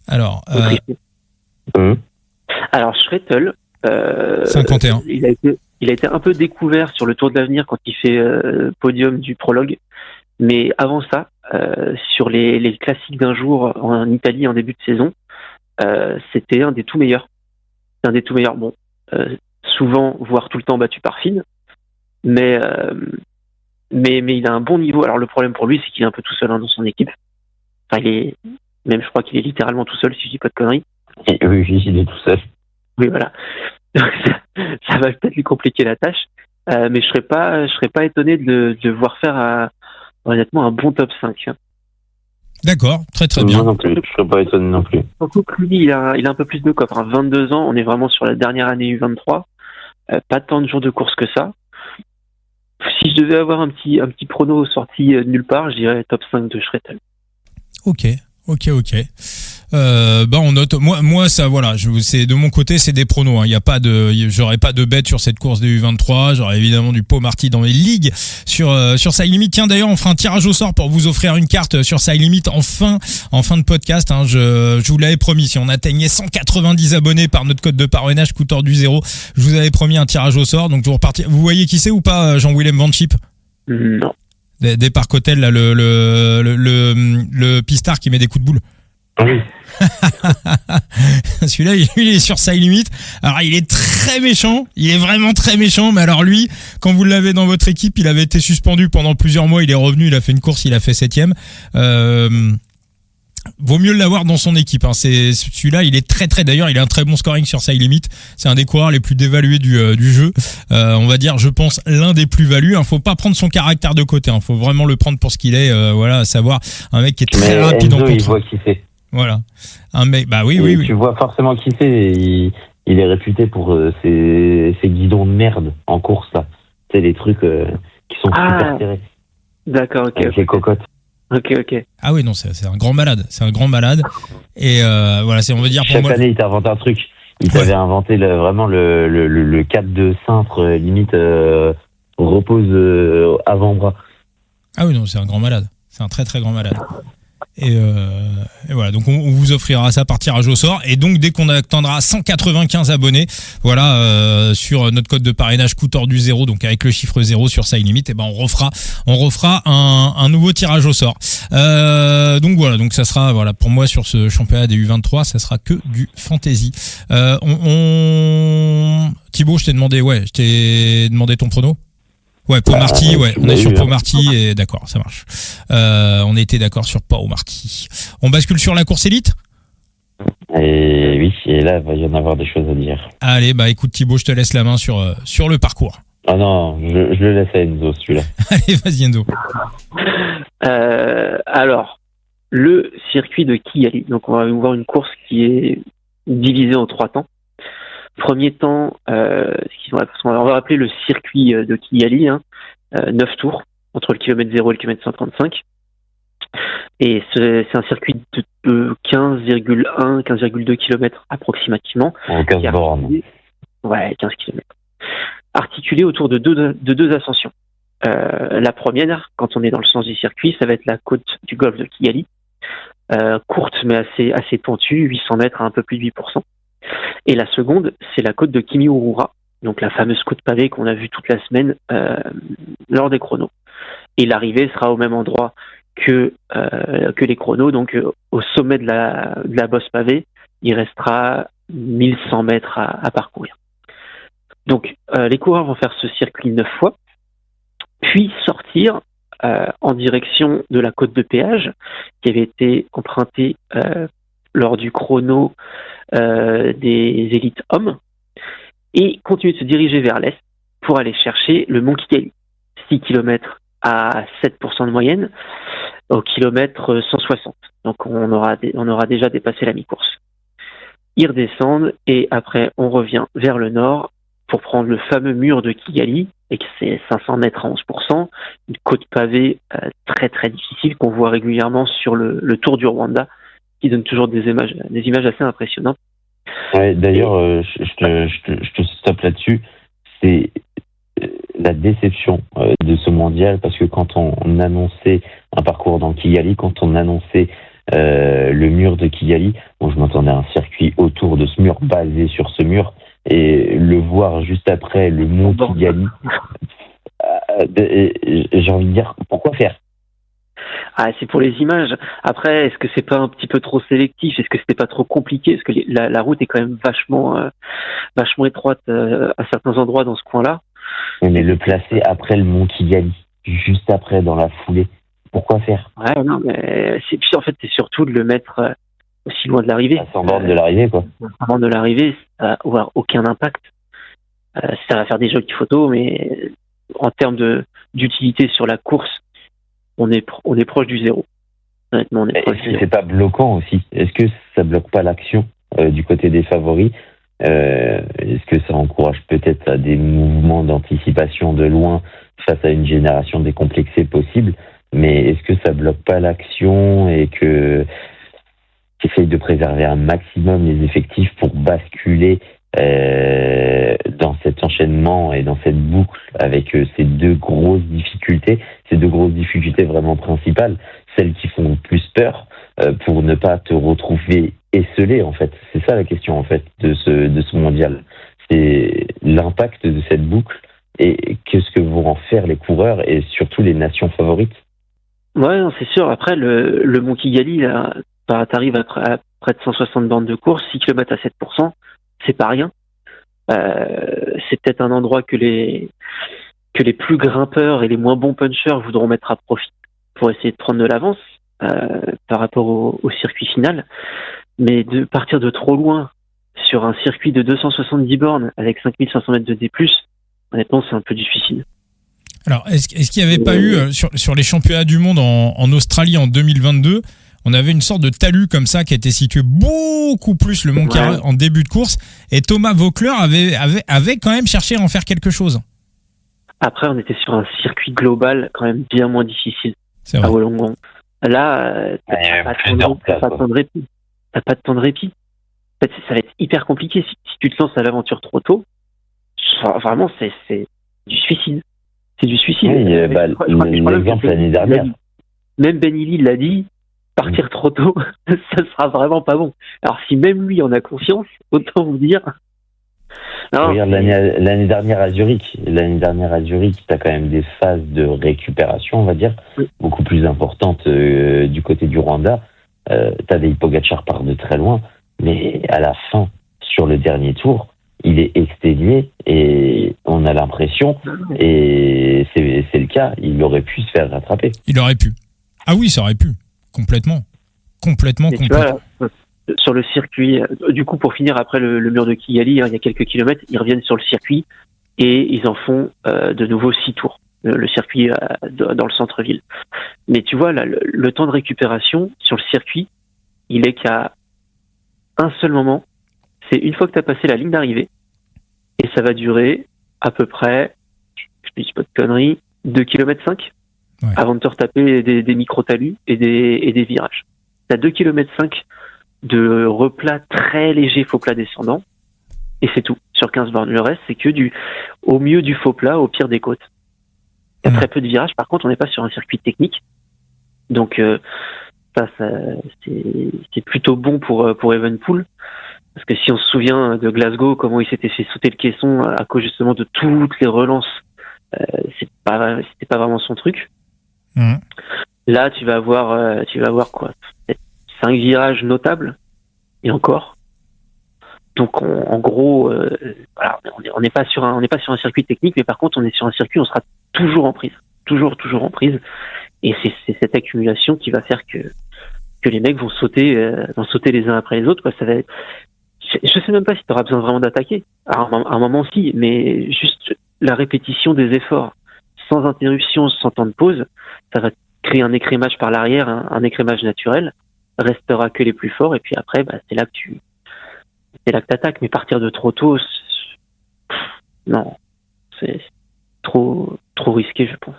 Alors, Alors Schrettel, 51. Il a été un peu découvert sur le Tour de l'Avenir quand il fait podium du prologue. Mais avant ça, sur les classiques d'un jour en Italie en début de saison, c'était un des tout meilleurs. Bon, souvent, voire tout le temps battu par Finn, mais il a un bon niveau. Alors le problème pour lui, c'est qu'il est un peu tout seul dans son équipe. Enfin, je crois qu'il est littéralement tout seul, si je dis pas de conneries. Oui, il est tout seul. Oui, voilà. Donc, ça va peut-être lui compliquer la tâche, mais je serais pas étonné de le voir faire honnêtement un bon top 5. D'accord, très très bien. Moi non plus, je serais pas étonné non plus. Surtout que lui, il a un peu plus de coffre. 22 ans, on est vraiment sur la dernière année U23. Pas tant de jours de course que ça. Si je devais avoir un petit prono sorti nulle part, je dirais top 5 de Schrettel. Ok. On note. Moi, ça, voilà. C'est de mon côté, c'est des pronos. Il y a pas j'aurais pas de bête sur cette course des U23. J'aurais évidemment du Pao-Marty dans les ligues sur Side Limit. Tiens, d'ailleurs, on fera un tirage au sort pour vous offrir une carte sur Side Limit en fin de podcast. Hein. Je vous l'avais promis. Si on atteignait 190 abonnés par notre code de parrainage coup tordu 0, je vous avais promis un tirage au sort. Donc, vous voyez qui c'est ou pas, Jean-Willem Van Schip? Non. Des Parc Hôtel, là, le pistard qui met des coups de boule. Oui. Celui-là, il est sur Side Limit. Alors, il est très méchant. Il est vraiment très méchant. Mais alors, lui, quand vous l'avez dans votre équipe, il avait été suspendu pendant plusieurs mois. Il est revenu, il a fait une course, il a fait 7e. Vaut mieux l'avoir dans son équipe. Hein. Celui-là, il est très très. D'ailleurs, il a un très bon scoring sur Side Limit. C'est un des coureurs les plus dévalués du jeu. On va dire, je pense, l'un des plus-values. Faut pas prendre son caractère de côté. Faut vraiment le prendre pour ce qu'il est. Voilà, à savoir un mec qui est très rapide en contrôle. Il voit qui c'est. Voilà, un mec. Bah oui. Tu vois forcément qui c'est. Il est réputé pour ses guidons de merde en course là. C'est les trucs qui sont super serrés. D'accord, ok. Avec les cocottes. Ok. Ah oui, non, c'est un grand malade. Et voilà, on veut dire pour chaque moi. Chaque année, il t'invente un truc. Il t'avait inventé vraiment le 4 de cintre, limite repose avant-bras. Ah oui, non, c'est un grand malade. C'est un très très grand malade. Et voilà, donc on vous offrira ça par tirage au sort. Et donc dès qu'on atteindra 195 abonnés, voilà, sur notre code de parrainage coup tordu 0, donc avec le chiffre 0 sur Side Limit, et ben on refera un nouveau tirage au sort. Donc voilà, donc ça sera, voilà, pour moi sur ce championnat des U23, ça sera que du fantasy. Thibaut, je t'ai demandé ton prono. Ouais, Pao-Marty, ouais, on est sur Pao-Marty et d'accord, ça marche. On était d'accord sur Pao-Marty. On bascule sur la course élite ? Et oui, et là, il va y en avoir des choses à dire. Allez, bah écoute Thibaut, je te laisse la main sur le parcours. Ah non, je le laisse à Enzo, celui-là. Allez, vas-y Enzo. Alors, le circuit de Kigali. Donc on va voir une course qui est divisée en 3 temps. Premier temps, on va rappeler le circuit de Kigali, 9 tours, entre le kilomètre 0 et le kilomètre 135. Et c'est un circuit de 15,1, 15,2 km approximativement. En 15 bornes. Ouais, 15 km. Articulé autour de deux ascensions. La première, quand on est dans le sens du circuit, ça va être la côte du golfe de Kigali. Courte mais assez pointue, 800 mètres à un peu plus de 8%. Et la seconde, c'est la côte de Kimihurura, donc la fameuse côte pavée qu'on a vue toute la semaine lors des chronos. Et l'arrivée sera au même endroit que les chronos, donc au sommet de la bosse pavée, il restera 1100 mètres à parcourir. Donc les coureurs vont faire ce circuit 9 fois, puis sortir en direction de la côte de péage qui avait été empruntée lors du chrono des élites hommes et continue de se diriger vers l'est pour aller chercher le mont Kigali. 6 km à 7% de moyenne au kilomètre 160. Donc on aura déjà dépassé la mi-course. Ils redescendent et après on revient vers le nord pour prendre le fameux mur de Kigali et que c'est 500 mètres à 11%, une côte pavée très très difficile qu'on voit régulièrement sur le Tour du Rwanda qui donne toujours des images assez impressionnantes. Ouais, d'ailleurs, je te stoppe là-dessus. C'est la déception de ce mondial parce que quand on annonçait un parcours dans Kigali, quand on annonçait le mur de Kigali, bon, je m'attendais à un circuit autour de ce mur, basé sur ce mur, et le voir juste après le mont Kigali, j'ai envie de dire, pourquoi faire ? Ah, c'est pour les images. Après, est-ce que c'est pas un petit peu trop sélectif ? Est-ce que c'était pas trop compliqué ? Parce que la route est quand même vachement étroite à certains endroits dans ce coin-là. Mais le placer après le mont Kigali, juste après, dans la foulée, pourquoi faire ? Ouais, non, mais en fait, c'est surtout de le mettre aussi loin de l'arrivée. Sans borne de l'arrivée, quoi. Avant de l'arrivée, ça va avoir aucun impact. Ça va faire des jolies photos, mais en termes d'utilité sur la course, on est proche du zéro. Honnêtement, on est proche du zéro. C'est pas bloquant aussi ? Est-ce que ça bloque pas l'action du côté des favoris ? Est-ce que ça encourage peut-être à des mouvements d'anticipation de loin face à une génération décomplexée possible ? Mais est-ce que ça bloque pas l'action et que essaye de préserver un maximum les effectifs pour basculer dans cet enchaînement et dans cette boucle avec ces deux grosses difficultés vraiment principales, celles qui font le plus peur, pour ne pas te retrouver esselé, en fait. C'est ça la question, en fait, de ce mondial. C'est l'impact de cette boucle et qu'est-ce que vont en faire les coureurs et surtout les nations favorites. Ouais, non, c'est sûr. Après, le Mont Kigali, là, t'arrives à près de 160 bornes de course, 6 km à 7%, c'est pas rien. C'est peut-être un endroit que les plus grimpeurs et les moins bons punchers voudront mettre à profit pour essayer de prendre de l'avance par rapport au circuit final. Mais de partir de trop loin sur un circuit de 270 bornes avec 5500 mètres de D+, honnêtement, c'est un peu du suicide. Alors, est-ce qu'il n'y avait pas eu, sur les championnats du monde en Australie en 2022, on avait une sorte de talus comme ça qui était situé beaucoup plus le Mont Carré en début de course, et Thomas Voeckler avait quand même cherché à en faire quelque chose. Après, on était sur un circuit global quand même bien moins difficile à Wollongong. Là, t'as pas de temps de répit. T'as pas de temps de répit. En fait, ça va être hyper compliqué si tu te lances à l'aventure trop tôt. Vraiment, c'est du suicide. C'est du suicide. Oui, l'exemple l'année dernière. Même Ben Illy l'a dit, partir trop tôt, ça sera vraiment pas bon. Alors si même lui en a conscience, autant vous dire. Non, regarde l'année dernière à Zurich. L'année dernière à Zurich, t'as quand même des phases de récupération, on va dire, beaucoup plus importantes du côté du Rwanda. Tadej Pogačar part de très loin, mais à la fin, sur le dernier tour, il est exténué et on a l'impression, et c'est le cas, il aurait pu se faire rattraper. Il aurait pu. Ah oui, ça aurait pu. Complètement. Tu vois, sur le circuit, du coup, pour finir, après le mur de Kigali, il y a quelques kilomètres, ils reviennent sur le circuit et ils en font de nouveau 6 tours, le circuit dans le centre-ville. Mais tu vois, là, le temps de récupération sur le circuit, il est qu'à un seul moment, c'est une fois que tu as passé la ligne d'arrivée, et ça va durer à peu près, je ne dis pas de conneries, 2,5 km avant de te retaper des micro-talus et des virages. Tu as 2,5 km de replat très léger, faux plat descendant, et c'est tout, sur 15 bornes. Le reste, c'est que au mieux du faux plat, au pire des côtes. Il y a très peu de virages, par contre, on n'est pas sur un circuit technique, donc ça c'est plutôt bon pour Evenepoel. Parce que si on se souvient de Glasgow, comment il s'était fait sauter le caisson à cause justement de toutes les relances, c'était pas vraiment son truc. Là, tu vas avoir quoi, peut-être 5 virages notables et encore. Donc en gros, voilà, on n'est pas sur un circuit technique, mais par contre on est sur un circuit où on sera toujours en prise, toujours en prise. Et c'est cette accumulation qui va faire que les mecs vont sauter les uns après les autres, quoi. Ça va être... Je sais même pas si tu auras besoin vraiment d'attaquer. À un moment si, mais juste la répétition des efforts, sans interruption, sans temps de pause, ça va créer un écrémage par l'arrière, un écrémage naturel. Restera que les plus forts, et puis après, c'est là que t'attaques. Mais partir de trop tôt, non, c'est trop risqué, je pense.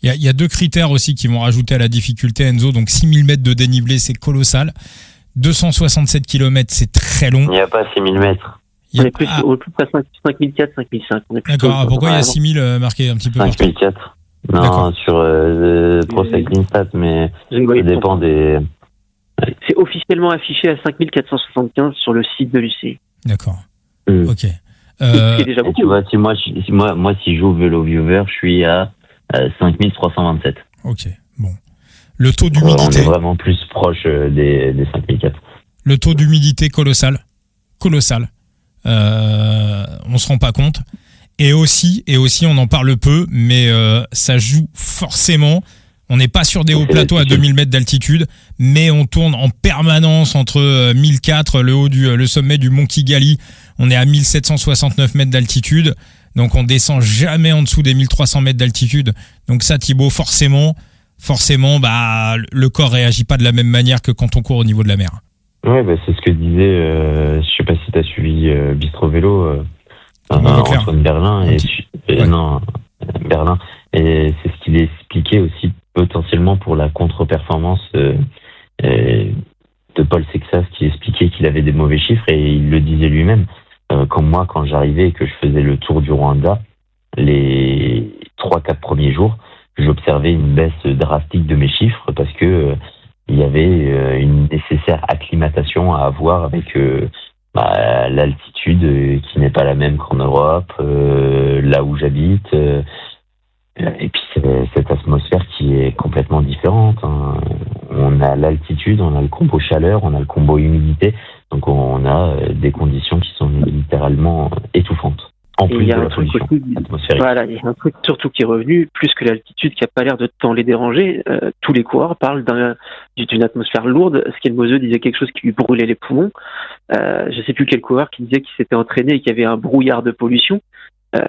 Il y a 2 critères aussi qui vont rajouter à la difficulté, Enzo. Donc 6000 mètres de dénivelé, c'est colossal. 267 km, c'est très long. Il n'y a pas 6000 mètres. On est plus près 5004, 5005. D'accord. Pourquoi il y a 6000 marqué un petit peu 5004. Non, d'accord. Sur Pro Cycling Stats, mais ça dépend des... C'est officiellement affiché à 5475 sur le site de l'UCI. D'accord. Ok. C'est déjà beaucoup. Tu vois, si je joue Vélo Viewer, je suis à 5327. Ok, bon. Le taux d'humidité... On est vraiment plus proche des 5004. Le taux d'humidité colossal. On se rend pas compte. Et aussi, on en parle peu, mais ça joue forcément. On n'est pas sur des hauts plateaux à 2000 mètres d'altitude, mais on tourne en permanence entre 1004, le sommet du Mont Kigali. On est à 1769 mètres d'altitude. Donc on descend jamais en dessous des 1300 mètres d'altitude. Donc ça, Thibaut, forcément, le corps réagit pas de la même manière que quand on court au niveau de la mer. Ouais, c'est ce que disait, je sais pas si tu as suivi Bistro Vélo, Antoine Berlin, Berlin, et c'est ce qu'il expliquait aussi potentiellement pour la contre-performance de Paul Sexas, qui expliquait qu'il avait des mauvais chiffres, et il le disait lui-même. Comme moi, quand j'arrivais et que je faisais le tour du Rwanda, les 3-4 premiers jours, j'observais une baisse drastique de mes chiffres parce que il y avait une nécessaire acclimatation à avoir avec l'altitude qui n'est pas la même qu'en Europe, là où j'habite, et puis cette atmosphère qui est complètement différente. On a l'altitude, on a le combo chaleur, on a le combo humidité, donc on a des conditions qui sont littéralement étouffantes. En plus de la pollution atmosphérique. Voilà, il y a un truc surtout qui est revenu, plus que l'altitude qui n'a pas l'air de tant les déranger. Tous les coureurs parlent d'une atmosphère lourde. Skelmose disait quelque chose qui lui brûlait les poumons. Je ne sais plus quel coureur qui disait qu'il s'était entraîné et qu'il y avait un brouillard de pollution. C'est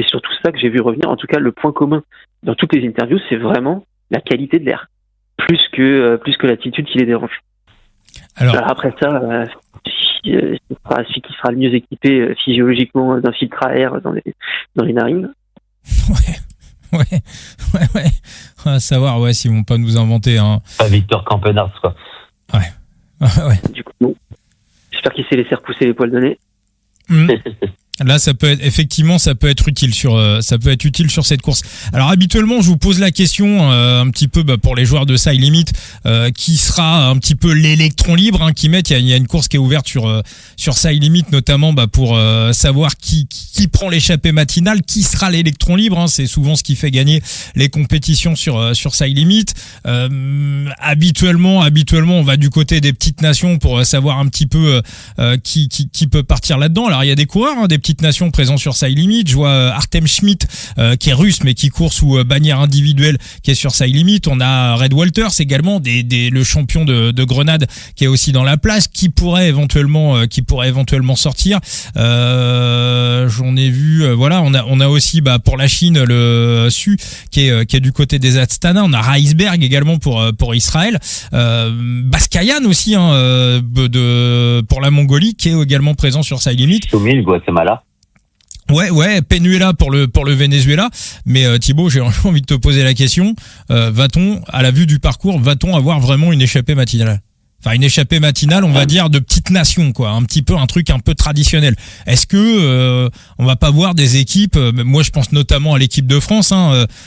surtout ça que j'ai vu revenir. En tout cas, le point commun dans toutes les interviews, c'est vraiment la qualité de l'air, plus que l'altitude qui les dérange. Alors après ça, celui qui sera le mieux équipé physiologiquement d'un filtre à air dans les narines. Ouais. À savoir, s'ils vont pas nous inventer un. Pas Victor Campenard, quoi. Ouais. Du coup, non. J'espère qu'il s'est laissé repousser les poils de nez. Là, ça peut être utile sur cette course. Alors habituellement, je vous pose la question un petit peu pour les joueurs de Side Limit, qui sera un petit peu l'électron libre qui mettent. Il y a une course qui est ouverte sur Side Limit, notamment pour savoir qui prend l'échappée matinale, qui sera l'électron libre. C'est souvent ce qui fait gagner les compétitions sur Side Limit. Habituellement, on va du côté des petites nations pour savoir un petit peu qui peut partir là-dedans. Alors il y a des coureurs, des petites nations présentes sur Side Limit. Je vois Artem Schmidt qui est russe mais qui court sous bannière individuelle, qui est sur Side Limit. On a Red Walters également, le champion de Grenade, qui est aussi dans la place, qui pourrait éventuellement sortir. J'en ai vu, on a aussi pour la Chine le Su qui est du côté des Astana. On a Reisberg également pour Israël. Baskayan aussi pour la Mongolie, qui est également présent sur Side Limit. Le Guatemala. Ouais, Penuela pour le Venezuela. Mais Thibaut, j'ai envie de te poser la question. Va-t-on, à la vue du parcours, avoir vraiment une échappée matinale? Enfin, une échappée matinale, on va dire, de petite nation, quoi. Un truc un peu traditionnel. Est-ce que on va pas voir des équipes, moi je pense notamment à l'équipe de France,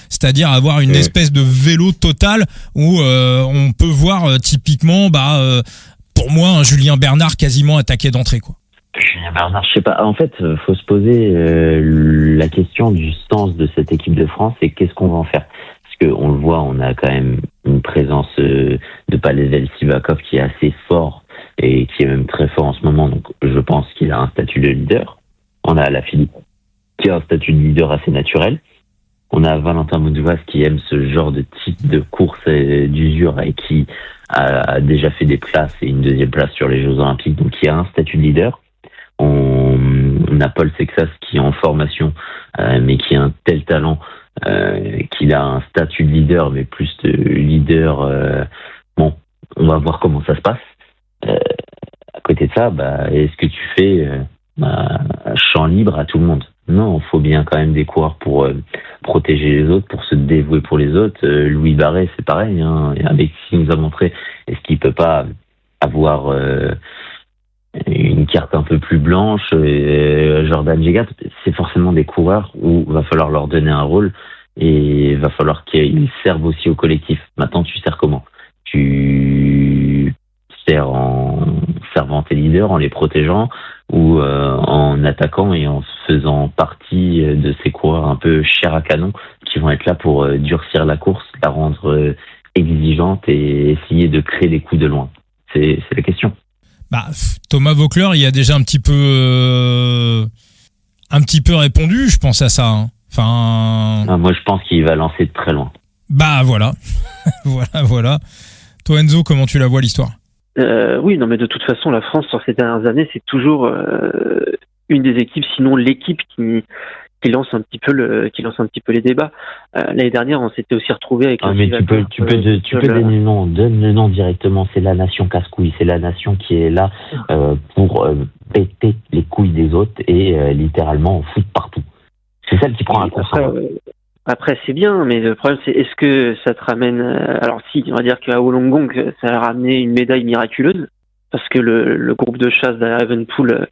c'est-à-dire avoir une espèce de vélo total où on peut voir typiquement, pour moi, un Julien Bernard quasiment attaqué d'entrée, quoi. Julien Bernard, je sais pas. En fait, faut se poser la question du sens de cette équipe de France et qu'est-ce qu'on va en faire. Parce qu'on le voit, on a quand même une présence de Pavel Sivakov qui est assez fort et qui est même très fort en ce moment. Donc, je pense qu'il a un statut de leader. On a Alaphilippe qui a un statut de leader assez naturel. On a Valentin Madouas qui aime ce genre de type de course d'usure et qui a déjà fait des places et une deuxième place sur les Jeux Olympiques, donc qui a un statut de leader. On a Paul Sexas qui est en formation, mais qui a un tel talent qu'il a un statut de leader, mais plus de leader. Bon, on va voir comment ça se passe. À côté de ça, est-ce que tu fais champ libre à tout le monde? Non, il faut bien quand même des coureurs pour protéger les autres, pour se dévouer pour les autres. Louis Barret, c'est pareil. Avec ce qu'il nous a montré, est-ce qu'il peut pas avoir une carte un peu plus blanche? Jordan Jegat, c'est forcément des coureurs où il va falloir leur donner un rôle et il va falloir qu'ils servent aussi au collectif. Maintenant, tu sers comment? Tu sers en servant tes leaders, en les protégeant, ou en attaquant et en faisant partie de ces coureurs un peu chair à canon qui vont être là pour durcir la course, la rendre exigeante et essayer de créer des coups de loin. C'est la question. Thomas Voeckler, il a déjà un petit peu répondu, je pense à ça. Hein. Enfin. Moi, je pense qu'il va lancer de très loin. Voilà. voilà. Toi, Enzo, comment tu la vois l'histoire? Oui, non, mais de toute façon, la France, sur ces dernières années, c'est toujours une des équipes, sinon l'équipe qui lance un petit peu les débats. L'année dernière, on s'était aussi retrouvé avec. Mais tu peux donner le nom, donne le nom directement. C'est la nation casse-couille. C'est la nation qui est là pour péter les couilles des autres et littéralement foutre partout. C'est celle qui prend un coup. Après, c'est bien, mais le problème, c'est est-ce que ça te ramène... Alors si, on va dire qu'à Wollongong, ça a ramené une médaille miraculeuse, parce que le groupe de chasse derrière Evenpool...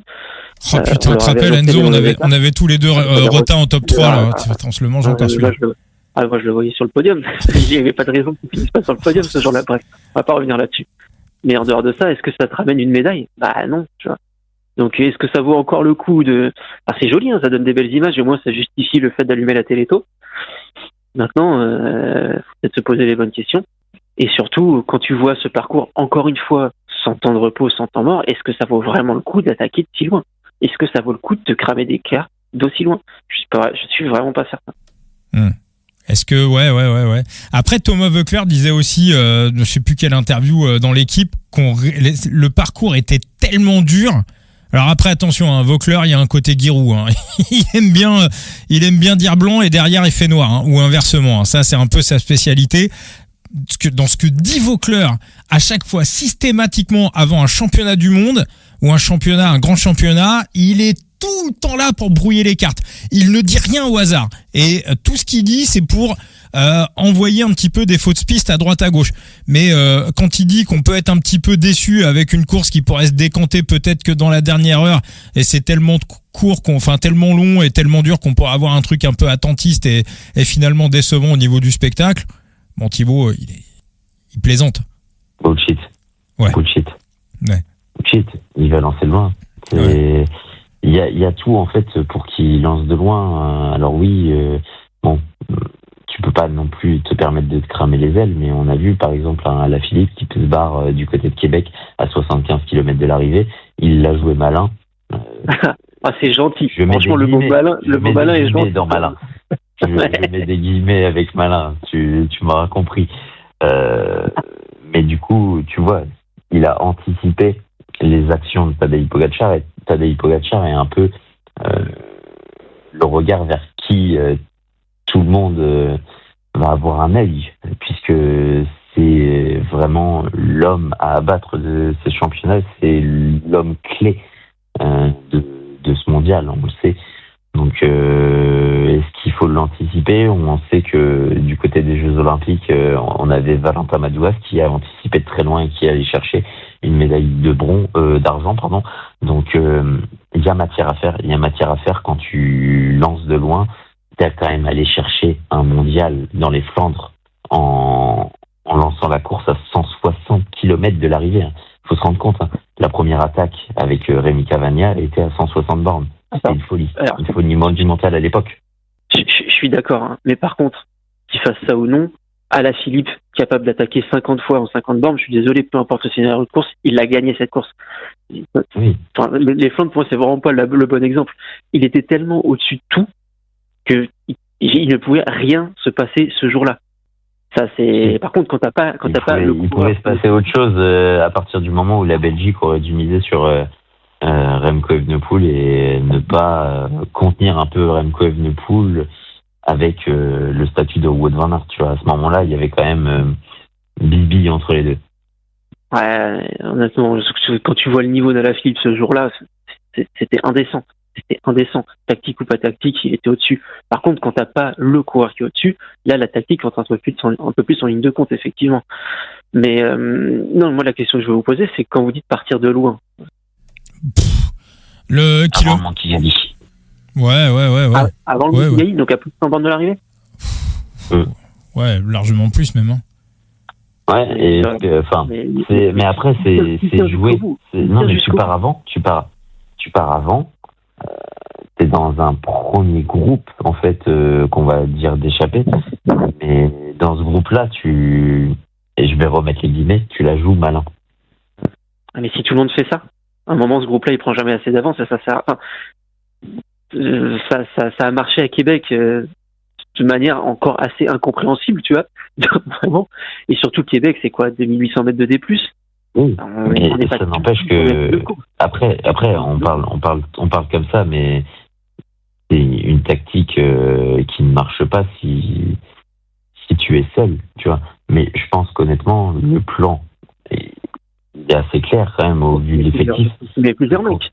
Oh putain, tu te rappelles, Enzo, on avait tous les deux Rota en top 3, là. On se le mange encore celui-là. Moi, je le voyais sur le podium. Il n'y avait pas de raison qu'il finisse pas sur le podium ce jour-là. Bref, on va pas revenir là-dessus. Mais en dehors de ça, est-ce que ça te ramène une médaille? Non, tu vois. Donc, est-ce que ça vaut encore le coup de... c'est joli, hein, ça donne des belles images, et au moins, ça justifie le fait d'allumer la Téléto. Maintenant, faut peut-être se poser les bonnes questions. Et surtout, quand tu vois ce parcours, encore une fois, sans temps de repos, sans temps mort, est-ce que ça vaut vraiment le coup d'attaquer de si loin? Est-ce que ça vaut le coup de te cramer des cartes d'aussi loin? Je suis vraiment pas certain. Est-ce que ouais. Après, Thomas Voeckler disait aussi, je sais plus quelle interview dans l'équipe, le parcours était tellement dur. Alors après, attention, hein, Voeckler, il y a un côté Giroud. Hein. il aime bien dire blanc et derrière il fait noir, hein, ou inversement. Hein. Ça, c'est un peu sa spécialité. Dans ce que dit Voeckler, à chaque fois, systématiquement, avant un championnat du monde ou un grand championnat, il est tout le temps là pour brouiller les cartes. Il ne dit rien au hasard. Et tout ce qu'il dit, c'est pour envoyer un petit peu des fausses pistes à droite à gauche. Mais quand il dit qu'on peut être un petit peu déçu avec une course qui pourrait se décanter peut-être que dans la dernière heure, et c'est tellement court, tellement long et tellement dur qu'on pourrait avoir un truc un peu attentiste et finalement décevant au niveau du spectacle. Bon, Thibaut, il plaisante. Bullshit. Ouais. Bullshit. Ouais. Bullshit. Il va lancer de loin. Il y a tout en fait pour qu'il lance de loin. Alors oui, tu peux pas non plus te permettre de te cramer les ailes, mais on a vu par exemple Alaphilippe qui se barre du côté de Québec à 75 km de l'arrivée. Il l'a joué malin. C'est gentil. Franchement, le mot malin est gentil. Dans malin. Je mets des guillemets avec malin. Tu m'auras compris. Mais du coup, tu vois, il a anticipé les actions de Tadej Pogačar, et Tadej Pogačar est un peu le regard vers qui tout le monde va avoir un œil, puisque c'est vraiment l'homme à abattre de ces championnats, c'est l'homme clé de ce mondial, on le sait. Donc, est-ce qu'il faut l'anticiper? On sait que du côté des Jeux Olympiques, on avait Valentin Madouas qui a anticipé de très loin et qui allait chercher une médaille d'argent. Donc, il y a matière à faire. Il y a matière à faire quand tu lances de loin. T'as quand même allé chercher un mondial dans les Flandres en lançant la course à 160 km de l'arrivée. Faut se rendre compte, hein. La première attaque avec Rémi Cavagna était à 160 bornes. C'était une folie. Alors, une folie monumentale à l'époque. Je suis d'accord, hein. Mais par contre, qu'il fasse ça ou non, Alaphilippe, capable d'attaquer 50 fois en 50 bornes, je suis désolé, peu importe le scénario de course, il a gagné cette course. Oui. Les Flandres, pour moi, c'est vraiment pas le bon exemple. Il était tellement au-dessus de tout que il ne pouvait rien se passer ce jour-là. Ça, c'est. Par contre, quand t'as pas il pouvait se passer autre chose à partir du moment où la Belgique aurait dû miser sur Remco Evenepoel et ne pas contenir un peu Remco Evenepoel avec le statut de Wout van Aert. Tu vois, à ce moment-là, il y avait quand même bibi entre les deux. Ouais, honnêtement, quand tu vois le niveau d'Alaphilippe ce jour-là, c'était indécent. C'était indécent. Tactique ou pas tactique, il était au-dessus. Par contre, quand t'as pas le coureur qui est au-dessus, là, la tactique entre un peu plus en ligne de compte, effectivement. Mais non, moi, la question que je vais vous poser, c'est quand vous dites partir de loin. Le kilomètre. Kigali. Ouais. Avant le Kigali, donc à plus de 100 bornes de l'arrivée. Ouais, largement plus même. Hein. Ouais, et mais après c'est joué. Non, mais tu pars avant. T'es dans un premier groupe en fait qu'on va dire d'échapper. Mais dans ce groupe-là, et je vais remettre les guillemets, tu la joues malin. Mais si tout le monde fait ça, à un moment ce groupe-là il prend jamais assez d'avance, ça a marché à Québec de manière encore assez incompréhensible, tu vois. Vraiment. Et surtout Québec, c'est quoi, 2800 mètres de D+. Oui, mais ça n'empêche que après on parle comme ça, mais c'est une tactique qui ne marche pas si tu es seul, tu vois. Mais je pense qu'honnêtement le plan est assez clair quand même au vu de l'effectif. Mais plusieurs mecs.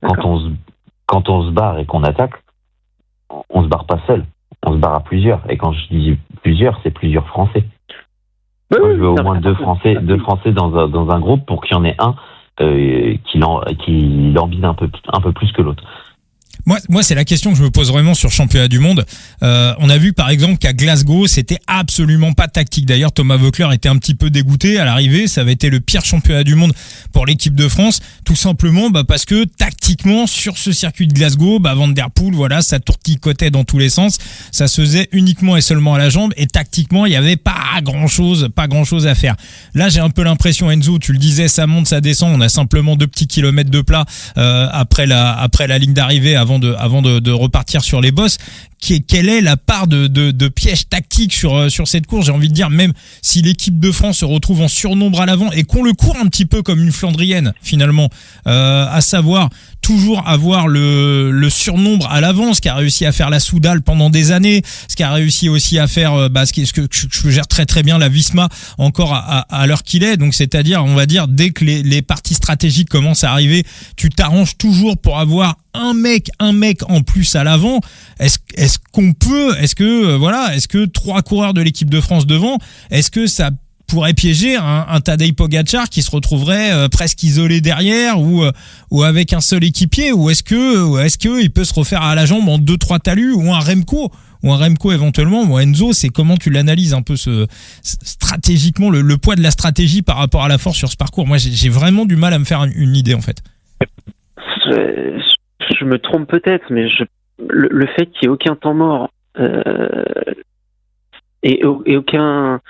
Quand on se barre et qu'on attaque, on se barre pas seul, on se barre à plusieurs. Et quand je dis plusieurs, c'est plusieurs Français. Je veux au moins deux Français dans un groupe pour qu'il y en ait un qui l'embine un peu plus que l'autre. Moi, c'est la question que je me pose vraiment sur championnat du monde. On a vu par exemple qu'à Glasgow, c'était absolument pas tactique. D'ailleurs, Thomas Voeckler était un petit peu dégoûté à l'arrivée. Ça avait été le pire championnat du monde pour l'équipe de France, tout simplement parce que tactiquement, sur ce circuit de Glasgow, Van der Poel, voilà, ça tourticotait dans tous les sens. Ça se faisait uniquement et seulement à la jambe, et tactiquement, il y avait pas grand chose à faire. Là, j'ai un peu l'impression, Enzo, tu le disais, ça monte, ça descend. On a simplement 2 petits kilomètres de plat après la ligne d'arrivée avant de repartir sur les bosses. Quelle est la part de piège tactique sur cette course? J'ai envie de dire, même si l'équipe de France se retrouve en surnombre à l'avant et qu'on le court un petit peu comme une Flandrienne finalement, à savoir toujours avoir le surnombre à l'avant, ce qu'a réussi à faire la Soudal pendant des années, ce qu'a réussi aussi à faire ce que je gère très très bien la Visma encore à l'heure qu'il est. Donc c'est-à-dire, on va dire, dès que les parties stratégiques commencent à arriver, tu t'arranges toujours pour avoir un mec en plus à l'avant. Est-ce que 3 coureurs de l'équipe de France devant, est-ce que ça pourrait piéger un Tadej Pogačar qui se retrouverait presque isolé derrière ou avec un seul équipier, ou est-ce que il peut se refaire à la jambe en 2-3 talus, ou un Remco éventuellement? Enzo, c'est comment tu l'analyses un peu stratégiquement, le poids de la stratégie par rapport à la force sur ce parcours? Moi, j'ai vraiment du mal à me faire une idée en fait. Je me trompe peut-être, mais le fait qu'il n'y ait aucun temps mort et aucun,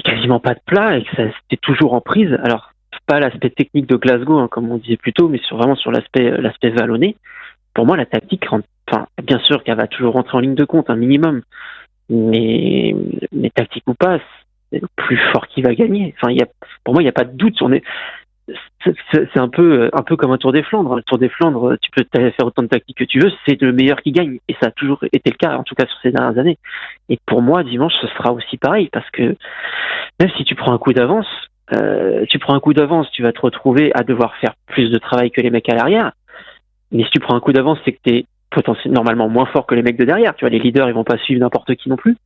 quasiment pas de plat, et que ça c'était toujours en prise. Alors pas l'aspect technique de Glasgow, comme on disait plus tôt, mais vraiment sur l'aspect vallonné. Pour moi, la tactique, bien sûr qu'elle va toujours rentrer en ligne de compte, un minimum, mais tactique ou pas, c'est le plus fort qui va gagner. Pour moi, il n'y a pas de doute. C'est un peu comme un Tour des Flandres. Le Tour des Flandres, tu peux faire autant de tactique que tu veux, c'est le meilleur qui gagne. Et ça a toujours été le cas, en tout cas sur ces dernières années. Et pour moi, dimanche, ce sera aussi pareil, parce que même si tu prends un coup d'avance, tu vas te retrouver à devoir faire plus de travail que les mecs à l'arrière. Mais si tu prends un coup d'avance, c'est que t'es normalement moins fort que les mecs de derrière. Tu vois, les leaders, ils vont pas suivre n'importe qui non plus.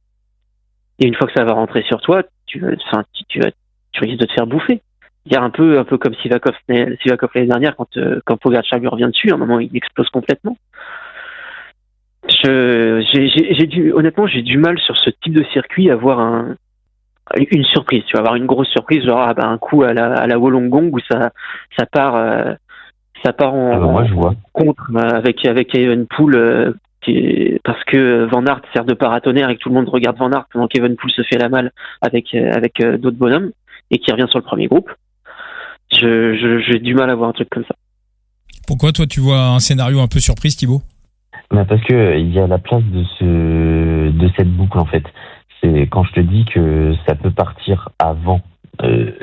Et une fois que ça va rentrer sur toi, tu risques de te faire bouffer. Il y a un peu comme Sivakov l'année dernière, quand Pogačar lui revient dessus, à un moment il explose complètement. Honnêtement, j'ai du mal sur ce type de circuit à avoir une surprise. Tu vas avoir une grosse surprise, genre un coup à la Wollongong où ça part moi, je vois. contre avec Evenepoel, parce que Van Aert sert de paratonnerre et que tout le monde regarde Van Aert pendant qu'Evenepoel se fait la malle avec d'autres bonhommes, et qui revient sur le premier groupe. J'ai du mal à voir un truc comme ça. Pourquoi toi tu vois un scénario un peu surprise, Thibaut? Parce que il y a la place de cette boucle en fait. C'est quand je te dis que ça peut partir avant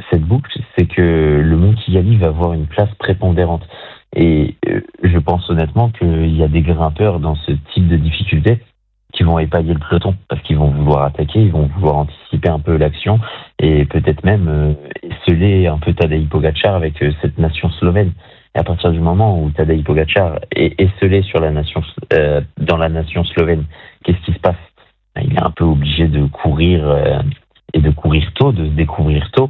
cette boucle, c'est que le Mont Kigali va avoir une place prépondérante. Et je pense honnêtement qu'il y a des grimpeurs dans ce type de difficulté qui vont épailler le peloton parce qu'ils vont vouloir attaquer, ils vont vouloir anticiper un peu l'action et peut-être même esseler un peu Tadej Pogačar avec cette nation slovène. Et à partir du moment où Tadej Pogačar est esselé sur dans la nation slovène, qu'est-ce qui se passe? Il est un peu obligé de courir et de courir tôt, de se découvrir tôt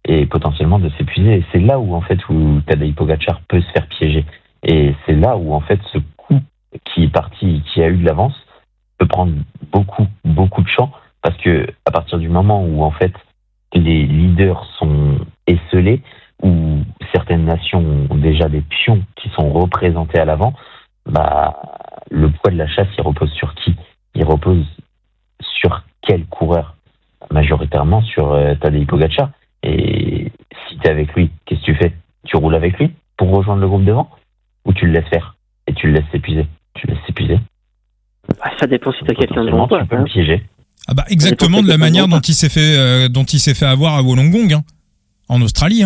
et potentiellement de s'épuiser. Et c'est là où en fait où Tadej Pogačar peut se faire piéger. Et c'est là où en fait ce coup qui est parti, qui a eu de l'avance, peut prendre beaucoup de champ parce que à partir du moment où en fait les leaders sont esselés, où certaines nations ont déjà des pions qui sont représentés à l'avant, le poids de la chasse, il repose sur qui? Il repose sur quel coureur? Majoritairement sur Tadej Pogačar. Et si tu es avec lui, qu'est-ce que tu fais? Tu roules avec lui pour rejoindre le groupe devant? Ou tu le laisses faire et tu le laisses s'épuiser? Ça dépend si tu as quelqu'un devant toi. Tu peux le piéger. Exactement de la manière dont il s'est fait avoir à Wollongong, en Australie.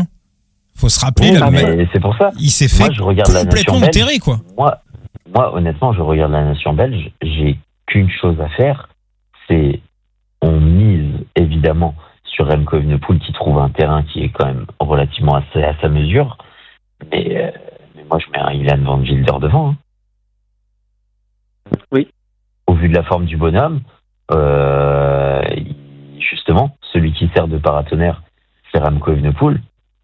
Faut se rappeler mais c'est pour ça. Il s'est fait complètement enterrer, quoi. Moi, honnêtement, je regarde la nation belge. J'ai qu'une chose à faire, c'est on mise évidemment sur Remco Evenepoel qui trouve un terrain qui est quand même relativement à sa mesure. Mais moi, je mets un Ilan Van Wilder devant. Oui. Au vu de la forme du bonhomme, justement, celui qui sert de paratonnerre, c'est Remco Evenepoel.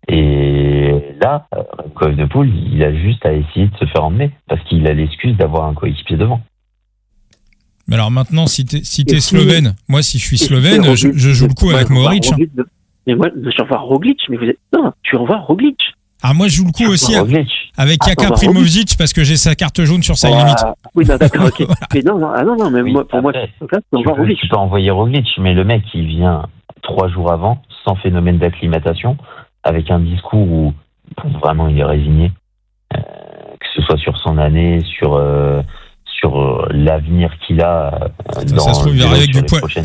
Et là, Remco Evenepoel, il a juste à essayer de se faire emmener parce qu'il a l'excuse d'avoir un coéquipier devant. Mais alors maintenant, si t'es slovène, moi si je suis slovène, je joue le coup avec Mohoric. Mais moi, je revois Roglic, mais non, tu revois Roglic. Ah, moi je joue le coup aussi avec Jaka Primožič parce que j'ai sa carte jaune sur sa limite. Oui, d'accord, ok. Mais non, mais moi, pour moi, tu peux envoyer Roglic, mais le mec, il vient 3 jours avant, sans phénomène d'acclimatation, avec un discours où vraiment il est résigné, que ce soit sur son année, sur l'avenir qu'il a dans ça se trouve,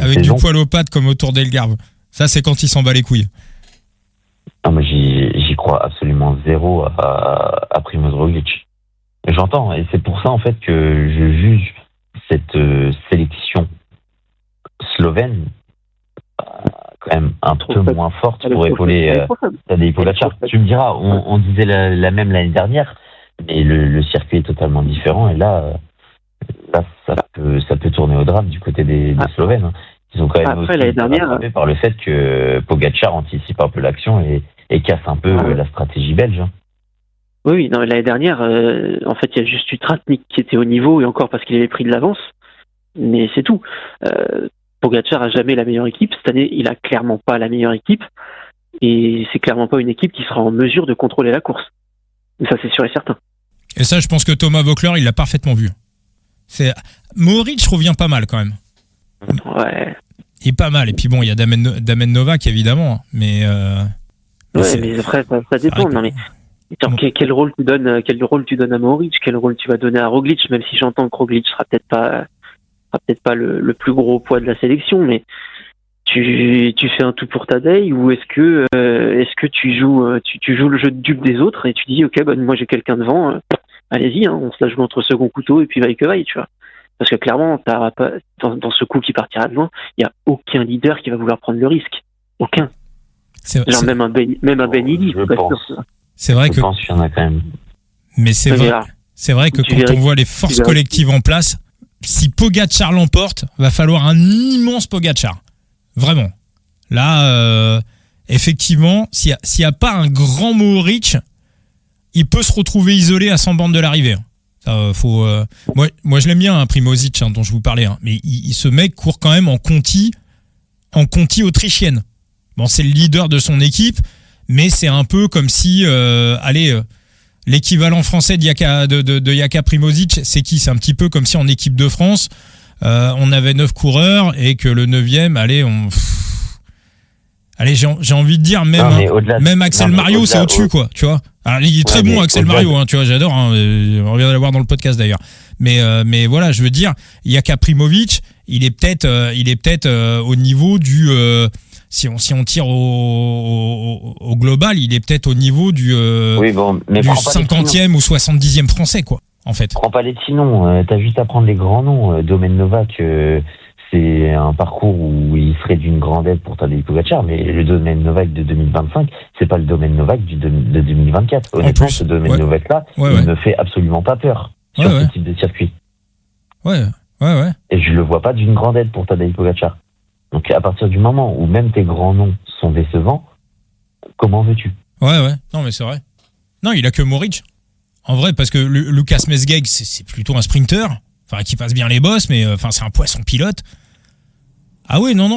avec du poil aux pattes comme autour d'Elgarve. Ça, c'est quand il s'en bat les couilles. Non, mais j'y crois absolument zéro à Primož Roglič. J'entends, et c'est pour ça en fait que je juge cette sélection slovène quand même un peu moins forte pour épauler Tadej Pogačar. Tu me diras, on disait la même l'année dernière, mais le circuit est totalement différent et là ça peut tourner au drame du côté des Slovènes. Ils ont quand même aussi l'année dernière par le fait que Pogačar anticipe un peu l'action et casse un peu la stratégie belge. Oui, non, l'année dernière, en fait, il y a juste eu Tratnik qui était au niveau et encore parce qu'il avait pris de l'avance, mais c'est tout. Pogačar a jamais la meilleure équipe. Cette année, il a clairement pas la meilleure équipe et c'est clairement pas une équipe qui sera en mesure de contrôler la course. Ça, c'est sûr et certain. Et ça, je pense que Thomas Voeckler, il l'a parfaitement vu. Mohoric revient pas mal quand même. Ouais. Il est pas mal. Et puis bon, il y a Damen Novak évidemment, mais. Mais après, ça dépend. Non, mais quel rôle tu donnes à Mohoric, quel rôle tu vas donner à Roglic, même si j'entends que Roglic sera peut-être pas le plus gros poids de la sélection, mais tu fais un tout pour Tadej ou est-ce que tu joues le jeu de dupe des autres et tu dis ok, moi j'ai quelqu'un devant, allez-y, on se la joue entre second couteau et puis vaille que vaille, tu vois. Parce que clairement, dans ce coup qui partira devant, il n'y a aucun leader qui va vouloir prendre le risque. Aucun. Même un Benili. C'est vrai que. Je pense qu'il y en a quand même. Mais c'est vrai que quand on voit les forces collectives en place, si Pogačar l'emporte, va falloir un immense Pogačar. Vraiment. Là, effectivement, s'il n'y a pas un grand Mohoric, il peut se retrouver isolé à 100 bornes de l'arrivée. Moi, je l'aime bien, Primožič, dont je vous parlais. Mais ce mec court quand même en Conti autrichienne. Bon, c'est le leader de son équipe, mais c'est un peu comme si, l'équivalent français de Jaka Primožič, c'est qui? C'est un petit peu comme si en équipe de France, on avait 9 coureurs et que le 9e, j'ai envie de dire, même Axel Mario, c'est au-dessus, quoi, tu vois. Alors, il est très bon, Axel Mario, tu vois, j'adore, on vient de le voir dans le podcast d'ailleurs. Mais voilà, je veux dire, il y a Kaprimovic, il est peut-être au niveau du si on tire au global, il est peut-être au niveau du 50e ou 70e français, quoi, en fait. Prends pas les petits noms, t'as juste à prendre les grands noms. Domen Novak, c'est un parcours où il serait d'une grande aide pour Tadej Pogačar, mais le Domen Novak de 2025, c'est pas le Domen Novak de 2024. Honnêtement, ce Domen Novak-là, il me fait absolument pas peur sur ce type de circuit. Ouais. Et je le vois pas d'une grande aide pour Tadej Pogačar. Donc à partir du moment où même tes grands noms sont décevants, comment veux-tu ? Ouais. Non, mais c'est vrai. Non, il a que Mohoric. En vrai, parce que Lucas Mesgeg, c'est plutôt un sprinter, enfin qui passe bien les bosses, mais enfin c'est un poisson pilote. Ah oui, non,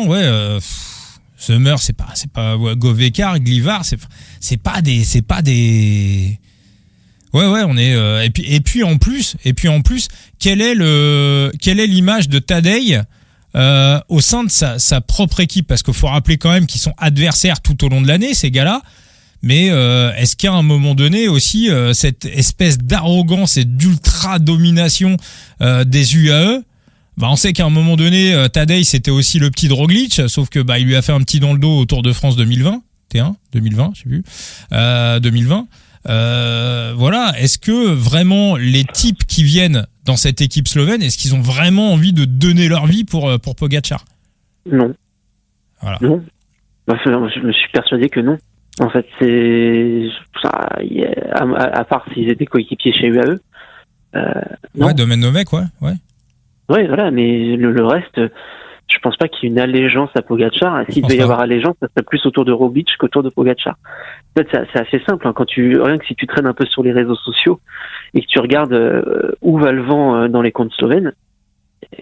Summer, c'est pas Govekar, Glivar, c'est pas des. Ouais, on est et puis en plus, quelle est l'image de Tadej au sein de sa propre équipe, parce qu'il faut rappeler quand même qu'ils sont adversaires tout au long de l'année, ces gars-là. Mais est-ce qu'à un moment donné aussi cette espèce d'arrogance et d'ultra domination des UAE, on sait qu'à un moment donné Tadej c'était aussi le petit de Roglic, sauf que il lui a fait un petit dans le dos au Tour de France 2020, je sais plus, 2020. Voilà, est-ce que vraiment les types qui viennent dans cette équipe slovène, est-ce qu'ils ont vraiment envie de donner leur vie pour Pogačar ? Non. Voilà. Non. Je me suis persuadé que non. En fait, c'est à part s'ils étaient coéquipiers chez UAE. Non. Ouais, Domen Novak, ouais. Ouais, voilà, mais le reste, je pense pas qu'il y ait une allégeance à Pogačar. S'il devait y avoir allégeance, ça serait plus autour de Roglic qu'autour de Pogačar. En fait, c'est assez simple. Rien que si tu traînes un peu sur les réseaux sociaux et que tu regardes où va le vent dans les comptes slovènes,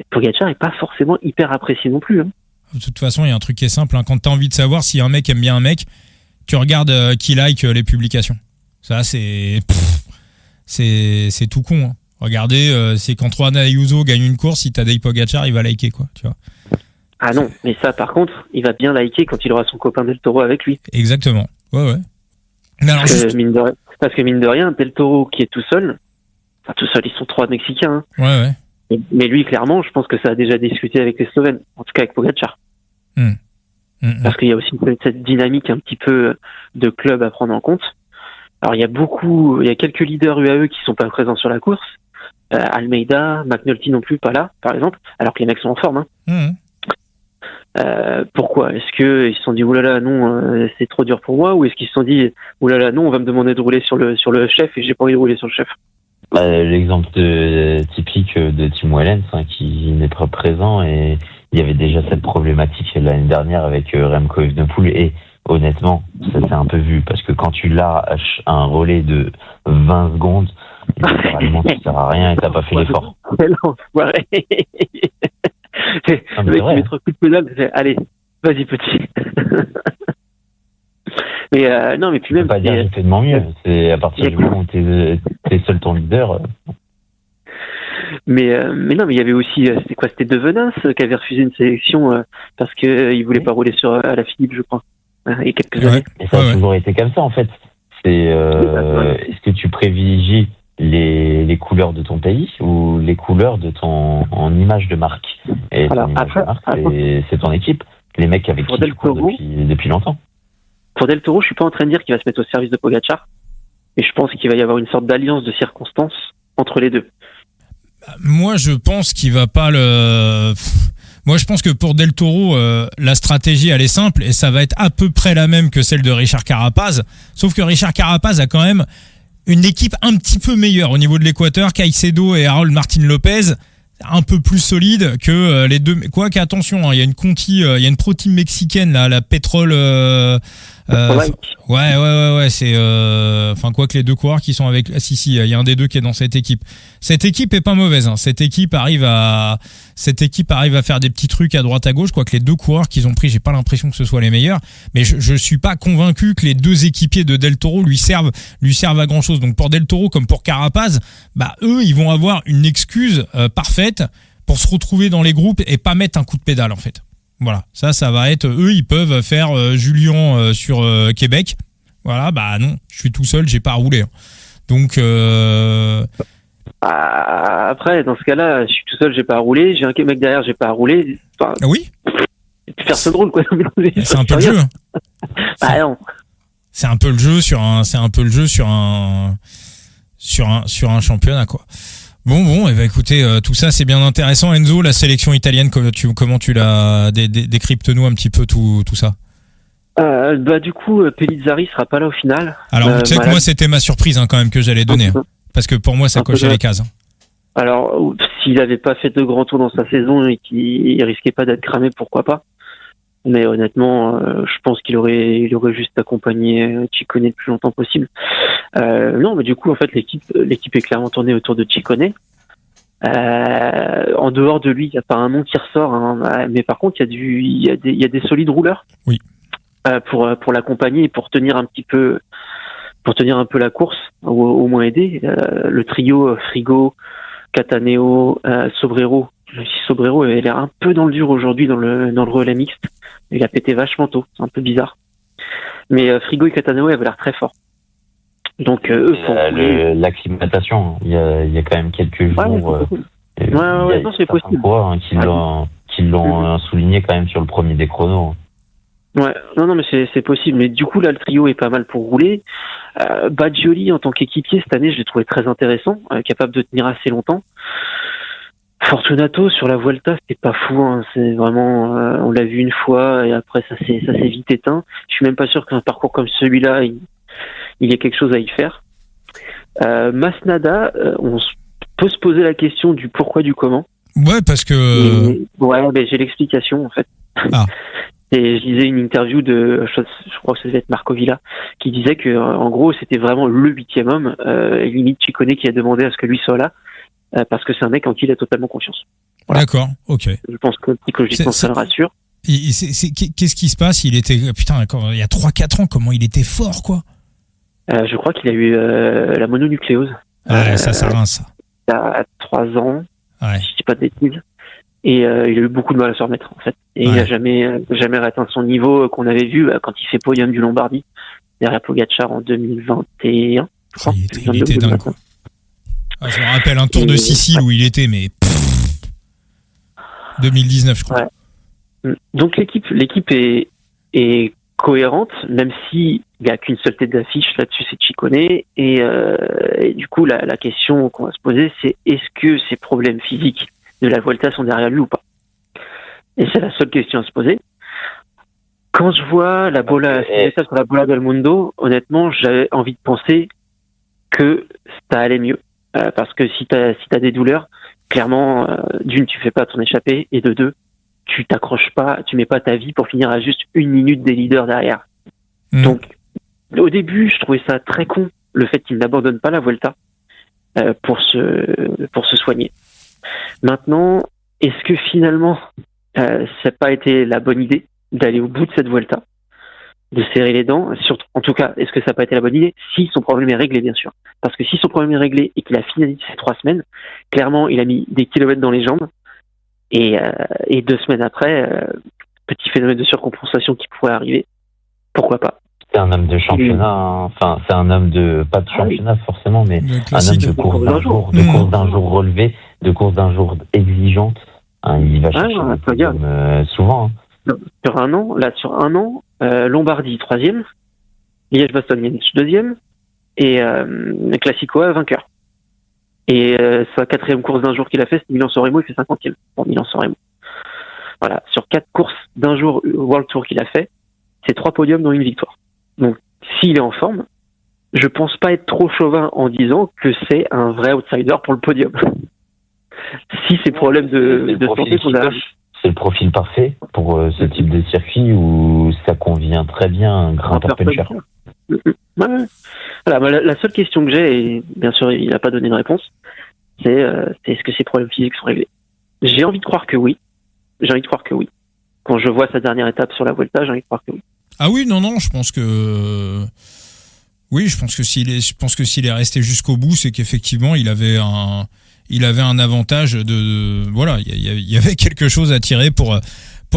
Pogačar est pas forcément hyper apprécié non plus. Hein. De toute façon, il y a un truc qui est simple. Quand t'as envie de savoir si un mec aime bien un mec, tu regardes qui like les publications. Ça, c'est tout con. Hein. Regardez, c'est quand Juan Ayuso gagne une course, si Tadej Pogačar, il va liker, quoi. Tu vois. Ah non, mais ça, par contre, il va bien liker quand il aura son copain Del Toro avec lui. Exactement. Ouais. Mais alors, parce que mine de rien, Del Toro qui est tout seul, ils sont 3 Mexicains. Hein. Ouais. Mais lui, clairement, je pense que ça a déjà discuté avec les Slovènes, en tout cas avec Pogačar. Parce qu'il y a aussi cette dynamique un petit peu de club à prendre en compte. Alors il y a quelques leaders UAE qui sont pas présents sur la course. Almeida, McNulty non plus pas là, par exemple, alors que les mecs sont en forme. Hein. Pourquoi ? Est-ce qu'ils se sont dit oulala non, c'est trop dur pour moi, ou est-ce qu'ils se sont dit oulala non, on va me demander de rouler sur le chef et j'ai pas envie de rouler sur le chef ? L'exemple typique de Tim Wellens qui n'est pas présent, et il y avait déjà cette problématique l'année dernière avec Remco Evenepoel, et honnêtement ça s'est un peu vu, parce que quand tu lâches un relais de 20 secondes, littéralement ça sert à rien et t'as pas fait l'effort. Le mec qui met 3 coups de pédale, allez, vas-y petit. Mais non, mais puis même. Pas dire qu'il fait de mon mieux. C'est à partir du moment où t'es seul ton leader. Mais non, mais il y avait aussi, c'était De Venance qui avait refusé une sélection parce que il voulait pas rouler à la Philippe, je crois, il y a quelques années. Et ça a toujours été comme ça en fait. Est-ce que tu privilégies les couleurs de ton pays ou les couleurs de ton image de marque? Et ton image de marque, c'est ton équipe, les mecs avec qui tu cours depuis longtemps. Pour Del Toro, je suis pas en train de dire qu'il va se mettre au service de Pogačar, mais je pense qu'il va y avoir une sorte d'alliance de circonstances entre les deux. Moi, je pense qu'il va pas le. Moi, je pense que pour Del Toro, la stratégie, elle est simple et ça va être à peu près la même que celle de Richard Carapaz. Sauf que Richard Carapaz a quand même une équipe un petit peu meilleure au niveau de l'équateur. Caicedo et Harold Martin Lopez, un peu plus solide que les deux. Quoi qu'attention, il y a une Conti, il y a une pro team mexicaine là, la Petrol. Ouais, c'est enfin quoi que les deux coureurs qui sont avec. Ah, si, il y a un des deux qui est dans cette équipe. Cette équipe est pas mauvaise. Hein. Cette équipe arrive à faire des petits trucs à droite à gauche. Quoi que les deux coureurs qu'ils ont pris, j'ai pas l'impression que ce soit les meilleurs. Mais je suis pas convaincu que les deux équipiers de Del Toro lui servent à grand chose. Donc pour Del Toro comme pour Carapaz, eux ils vont avoir une excuse parfaite pour se retrouver dans les groupes et pas mettre un coup de pédale en fait. Voilà, ça va être eux, ils peuvent faire Julien sur Québec. Voilà, non, je suis tout seul, j'ai pas à rouler. Donc Après, dans ce cas-là, je suis tout seul, j'ai pas à rouler. J'ai un mec derrière, j'ai pas à rouler. Enfin, oui. Personne roule, quoi. C'est un peu le jeu. Bah non. C'est un peu le jeu sur un championnat, quoi. Bon, et ben écoutez, tout ça c'est bien intéressant. Enzo, la sélection italienne, comment tu l'as décrypte-nous un petit peu tout ça. Du coup, Pellizzari sera pas là au final. Alors, tu sais que moi c'était ma surprise quand même que j'allais donner, parce que pour moi ça cochait les cases. Alors, s'il avait pas fait de grands tours dans sa saison et qu'il risquait pas d'être cramé, pourquoi pas. Mais honnêtement, je pense qu'il aurait juste accompagné Ciccone le plus longtemps possible. Non, mais du coup, en fait, l'équipe est clairement tournée autour de Ciccone. En dehors de lui, il n'y a pas un nom qui ressort, hein, mais par contre, il y a des solides rouleurs. Oui. Pour l'accompagner et pour tenir un peu la course, ou au moins aider. Le trio Frigo, Cataneo, Sobrero. Sobrero avait l'air un peu dans le dur aujourd'hui dans le relais mixte. Il a pété vachement tôt, c'est un peu bizarre. Mais Frigo et Cataneo avaient l'air très forts. Donc eux l'acclimatation, il y a quand même quelques jours. Non, c'est possible. Qui l'ont souligné quand même sur le premier des chronos. Ouais, non, mais c'est possible. Mais du coup, là, le trio est pas mal pour rouler. Baggioli, en tant qu'équipier, cette année, je l'ai trouvé très intéressant, capable de tenir assez longtemps. Fortunato, sur la Vuelta, c'était pas fou, hein. C'est vraiment, on l'a vu une fois, et après, ça s'est vite éteint. Je suis même pas sûr qu'un parcours comme celui-là, il y ait quelque chose à y faire. Masnada, on peut se poser la question du pourquoi, du comment. Ouais, parce que... j'ai l'explication, en fait. Ah. Et je lisais une interview je crois que ça devait être Marco Villa, qui disait que en gros c'était vraiment le 8e homme, limite Ciccone qui a demandé à ce que lui soit là, parce que c'est un mec en qui il a totalement confiance. Voilà. D'accord, ok. Je pense que psychologiquement ça le rassure. Qu'est-ce qui se passe? Il était, putain, il y a 3-4 ans, comment il était fort, quoi. Je crois qu'il a eu la mononucléose. Ouais, ça rince. Il y a 3 ans, ouais. Si je dis pas de bêtises. Et il a eu beaucoup de mal à se remettre, en fait. Et il a jamais atteint son niveau qu'on avait vu quand il fait podium du Lombardie derrière Pogacar en 2021. Je crois. Il était dingue, quoi. Je me rappelle un Tour de Sicile où il était, mais 2019, je crois. Ouais. Donc l'équipe est cohérente, même s'il n'y a qu'une seule tête d'affiche là-dessus, c'est Ciccone. Et du coup, la question qu'on va se poser, c'est est-ce que ces problèmes physiques de la Vuelta sont derrière lui ou pas? Et c'est la seule question à se poser. Quand je vois sur la Bola del Mundo, honnêtement, j'avais envie de penser que ça allait mieux. Parce que si t'as des douleurs, clairement, d'une, tu fais pas ton échappée, et de deux, tu t'accroches pas, tu mets pas ta vie pour finir à juste 1 minute des leaders derrière. Donc, au début, je trouvais ça très con, le fait qu'il n'abandonne pas la Vuelta, pour se soigner. Maintenant, est-ce que finalement, ça n'a pas été la bonne idée d'aller au bout de cette Vuelta, de serrer les dents? En tout cas, est-ce que ça n'a pas été la bonne idée si son problème est réglé, bien sûr? Parce que si son problème est réglé et qu'il a finalisé ces 3 semaines, clairement, il a mis des kilomètres dans les jambes. Et 2 semaines après, petit phénomène de surcompensation qui pourrait arriver. Pourquoi pas? C'est un homme de championnat, hein. Enfin, c'est un homme pas de championnat forcément, mais un homme de course d'un jour, de course d'un jour relevé, de course d'un jour exigeante. Hein, il va chercher souvent. Hein. Sur un an, Lombardie 3e, Liège-Bastogne 2e, et Classico vainqueur. Et sa 4e course d'un jour qu'il a fait, c'est Milan-San Remo, il fait 50e pour Milan-San Remo. Voilà, sur 4 courses d'un jour World Tour qu'il a fait, c'est 3 podiums dont 1 victoire. Donc, s'il est en forme, je pense pas être trop chauvin en disant que c'est un vrai outsider pour le podium. Si ces problèmes de santé qu'on a... C'est le profil parfait pour ce type de circuit où ça convient très bien à un grimpeur puncher. Ouais. Voilà, la seule question que j'ai, et bien sûr il n'a pas donné de réponse, c'est est-ce que ces problèmes physiques sont réglés? J'ai envie de croire que oui. Quand je vois sa dernière étape sur la Vuelta, j'ai envie de croire que oui. Ah oui, non, je pense que... Oui, je pense que s'il est resté jusqu'au bout, c'est qu'effectivement, il avait un avantage de voilà, il y avait quelque chose à tirer pour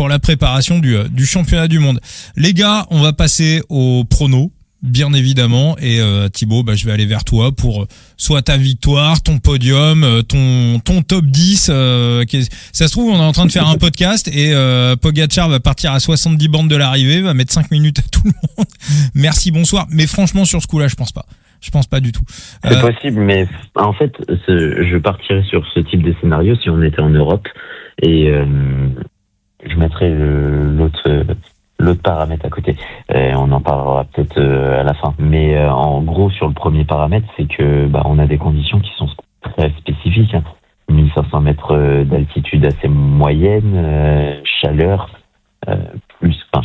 la préparation du championnat du monde. Les gars, on va passer au prono. bien évidemment. Et Thibaut, je vais aller vers toi pour soit ta victoire, ton podium, ton top 10. Ça se trouve, on est en train de faire un podcast et Pogačar va partir à 70 bornes de l'arrivée, va mettre 5 minutes à tout le monde. Merci, bonsoir. Mais franchement, sur ce coup-là, je pense pas. Je pense pas du tout. C'est possible, mais en fait, je partirais sur ce type de scénario si on était en Europe et je mettrais l'autre paramètre à côté. On en parlera peut-être à la fin. Mais en gros, sur le premier paramètre, c'est que on a des conditions qui sont très spécifiques. 1500 mètres d'altitude assez moyenne, chaleur,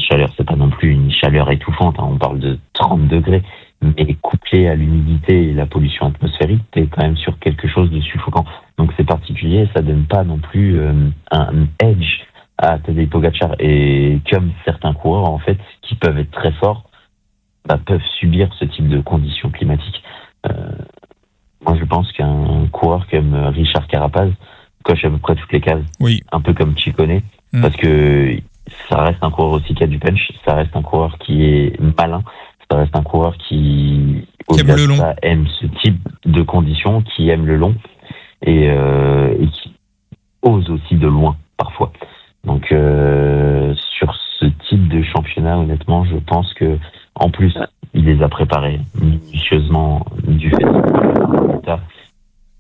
chaleur, c'est pas non plus une chaleur étouffante, on parle de 30 degrés, mais couplé à l'humidité et la pollution atmosphérique, t'es quand même sur quelque chose de suffocant. Donc c'est particulier, ça donne pas non plus un edge à Tadej Pogačar. Et comme certains coureurs, en fait, qui peuvent être très forts, peuvent subir ce type de conditions climatiques. Moi, je pense qu'un coureur comme Richard Carapaz coche à peu près toutes les cases. Oui. Un peu comme Ciccone, parce que ça reste un coureur aussi qui a du punch, ça reste un coureur qui est malin, ça reste un coureur qui aime le long, aime ce type de conditions, qui aime le long et qui ose aussi de loin parfois. Donc sur ce type de championnat, honnêtement, je pense que en plus il les a préparés minutieusement du fait de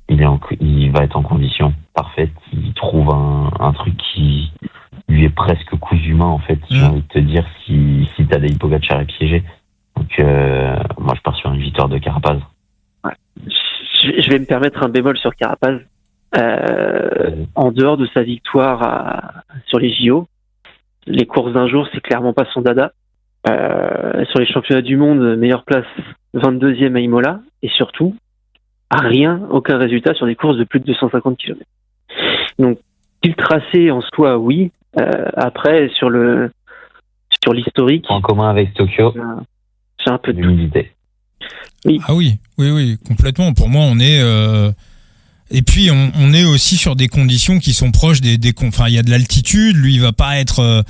il va être en condition parfaite. Il trouve un truc qui lui est presque cousu main en fait. J'ai envie de te dire si Tadej Pogačar est piégé. Donc moi je pars sur une victoire de Carapaz. Ouais. Je vais me permettre un bémol sur Carapaz. En dehors de sa victoire sur les JO, les courses d'un jour, c'est clairement pas son dada. Sur les championnats du monde, meilleure place 22e à Imola, et surtout, aucun résultat sur des courses de plus de 250 km. Donc, le tracé en soi, oui. Après, sur l'historique... En commun avec Tokyo, j'ai un peu de l'humidité. Oui. Ah oui, complètement. Pour moi, on est... Et puis on est aussi sur des conditions qui sont proches des enfin il y a de l'altitude, lui il va pas être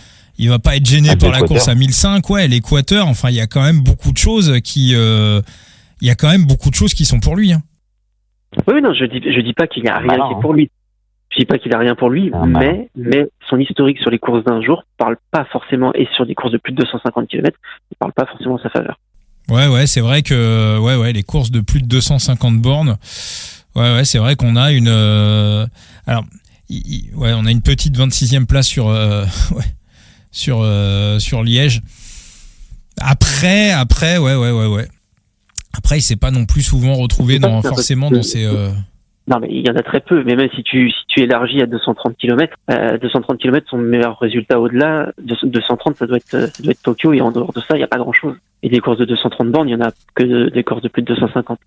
gêné par la course à 1005, l'équateur, enfin il y a quand même beaucoup de choses qui sont pour lui. Hein. Oui, non, je dis pas qu'il y a rien qui est pour lui. Je dis pas qu'il a rien pour lui, mais son historique sur les courses d'un jour parle pas forcément, et sur des courses de plus de 250 km, il parle pas forcément en sa faveur. Ouais, c'est vrai que les courses de plus de 250 bornes. Ouais, c'est vrai qu'on a une alors on a une petite 26e place sur Liège. Après ouais. Après, il s'est pas non plus souvent retrouvé dans ces Non, mais il y en a très peu, mais même si tu élargis à 230 km, son meilleur résultat au-delà de 230, ça doit être Tokyo, et en dehors de ça, il n'y a pas grand-chose. Et des courses de 230 bornes, il n'y en a que des courses de plus de 250.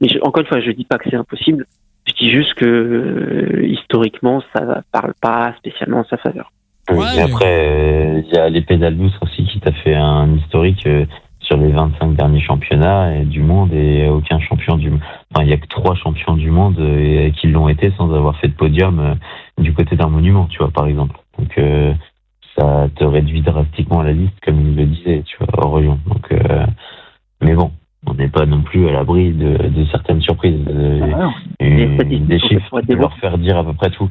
Mais encore une fois, je dis pas que c'est impossible, je dis juste que historiquement, ça parle pas spécialement en sa faveur. Et après, il y a les pédales douces aussi qui t'a fait un historique sur les 25 derniers championnats du monde, et aucun champion du monde. Enfin, il y a que 3 champions du monde qui l'ont été sans avoir fait de podium du côté d'un monument, tu vois, par exemple. Donc ça te réduit drastiquement la liste, comme il le disait, tu vois, hors région. Donc, mais bon, on n'est pas non plus à l'abri de certaines surprises. Des chiffres pour leur faire dire à peu près tout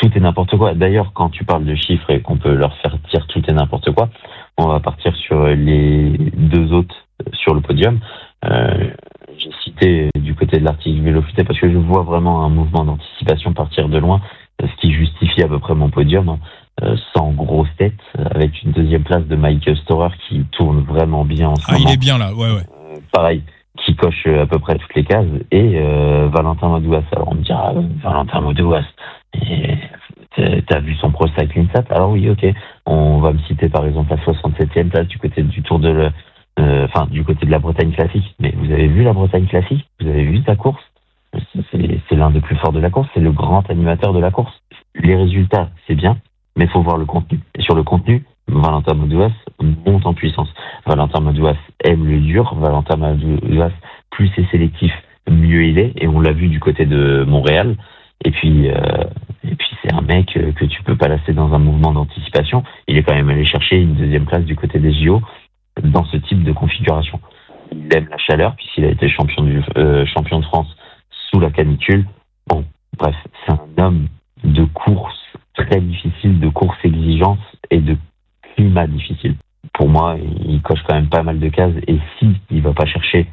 est n'importe quoi. D'ailleurs, quand tu parles de chiffres et qu'on peut leur faire dire tout est n'importe quoi, on va partir sur les 2 autres sur le podium. J'ai cité du côté de l'article Vélocité parce que je vois vraiment un mouvement d'anticipation partir de loin, ce qui justifie à peu près mon podium, sans grosse tête, avec une 2e place de Mike Storer qui tourne vraiment bien en ce moment. Il est bien là, ouais. Pareil, qui coche à peu près toutes les cases, et Valentin Madouas. Alors on me dira, Valentin Madouas, t'as vu son Pro Cycling Stats? Alors oui, ok, on va me citer par exemple la 67e place du côté du Tour de du côté de la Bretagne classique. Mais vous avez vu la Bretagne classique? Vous avez vu sa course? C'est l'un des plus forts de la course, c'est le grand animateur de la course. Les résultats, c'est bien, mais il faut voir le contenu. Et sur le contenu, Valentin Madouas monte en puissance. Valentin Madouas aime le dur. Valentin Madouas, plus c'est sélectif, mieux il est. Et on l'a vu du côté de Montréal. Et puis c'est un mec que tu peux pas lasser dans un mouvement d'anticipation. Il est quand même allé chercher une 2e place du côté des JO dans ce type de configuration. il aime la chaleur puisqu'il a été champion de France sous la canicule. Bon, bref, c'est un homme de course très difficile, de course exigeante et de climat difficile. Pour moi, il coche quand même pas mal de cases et si il va pas chercher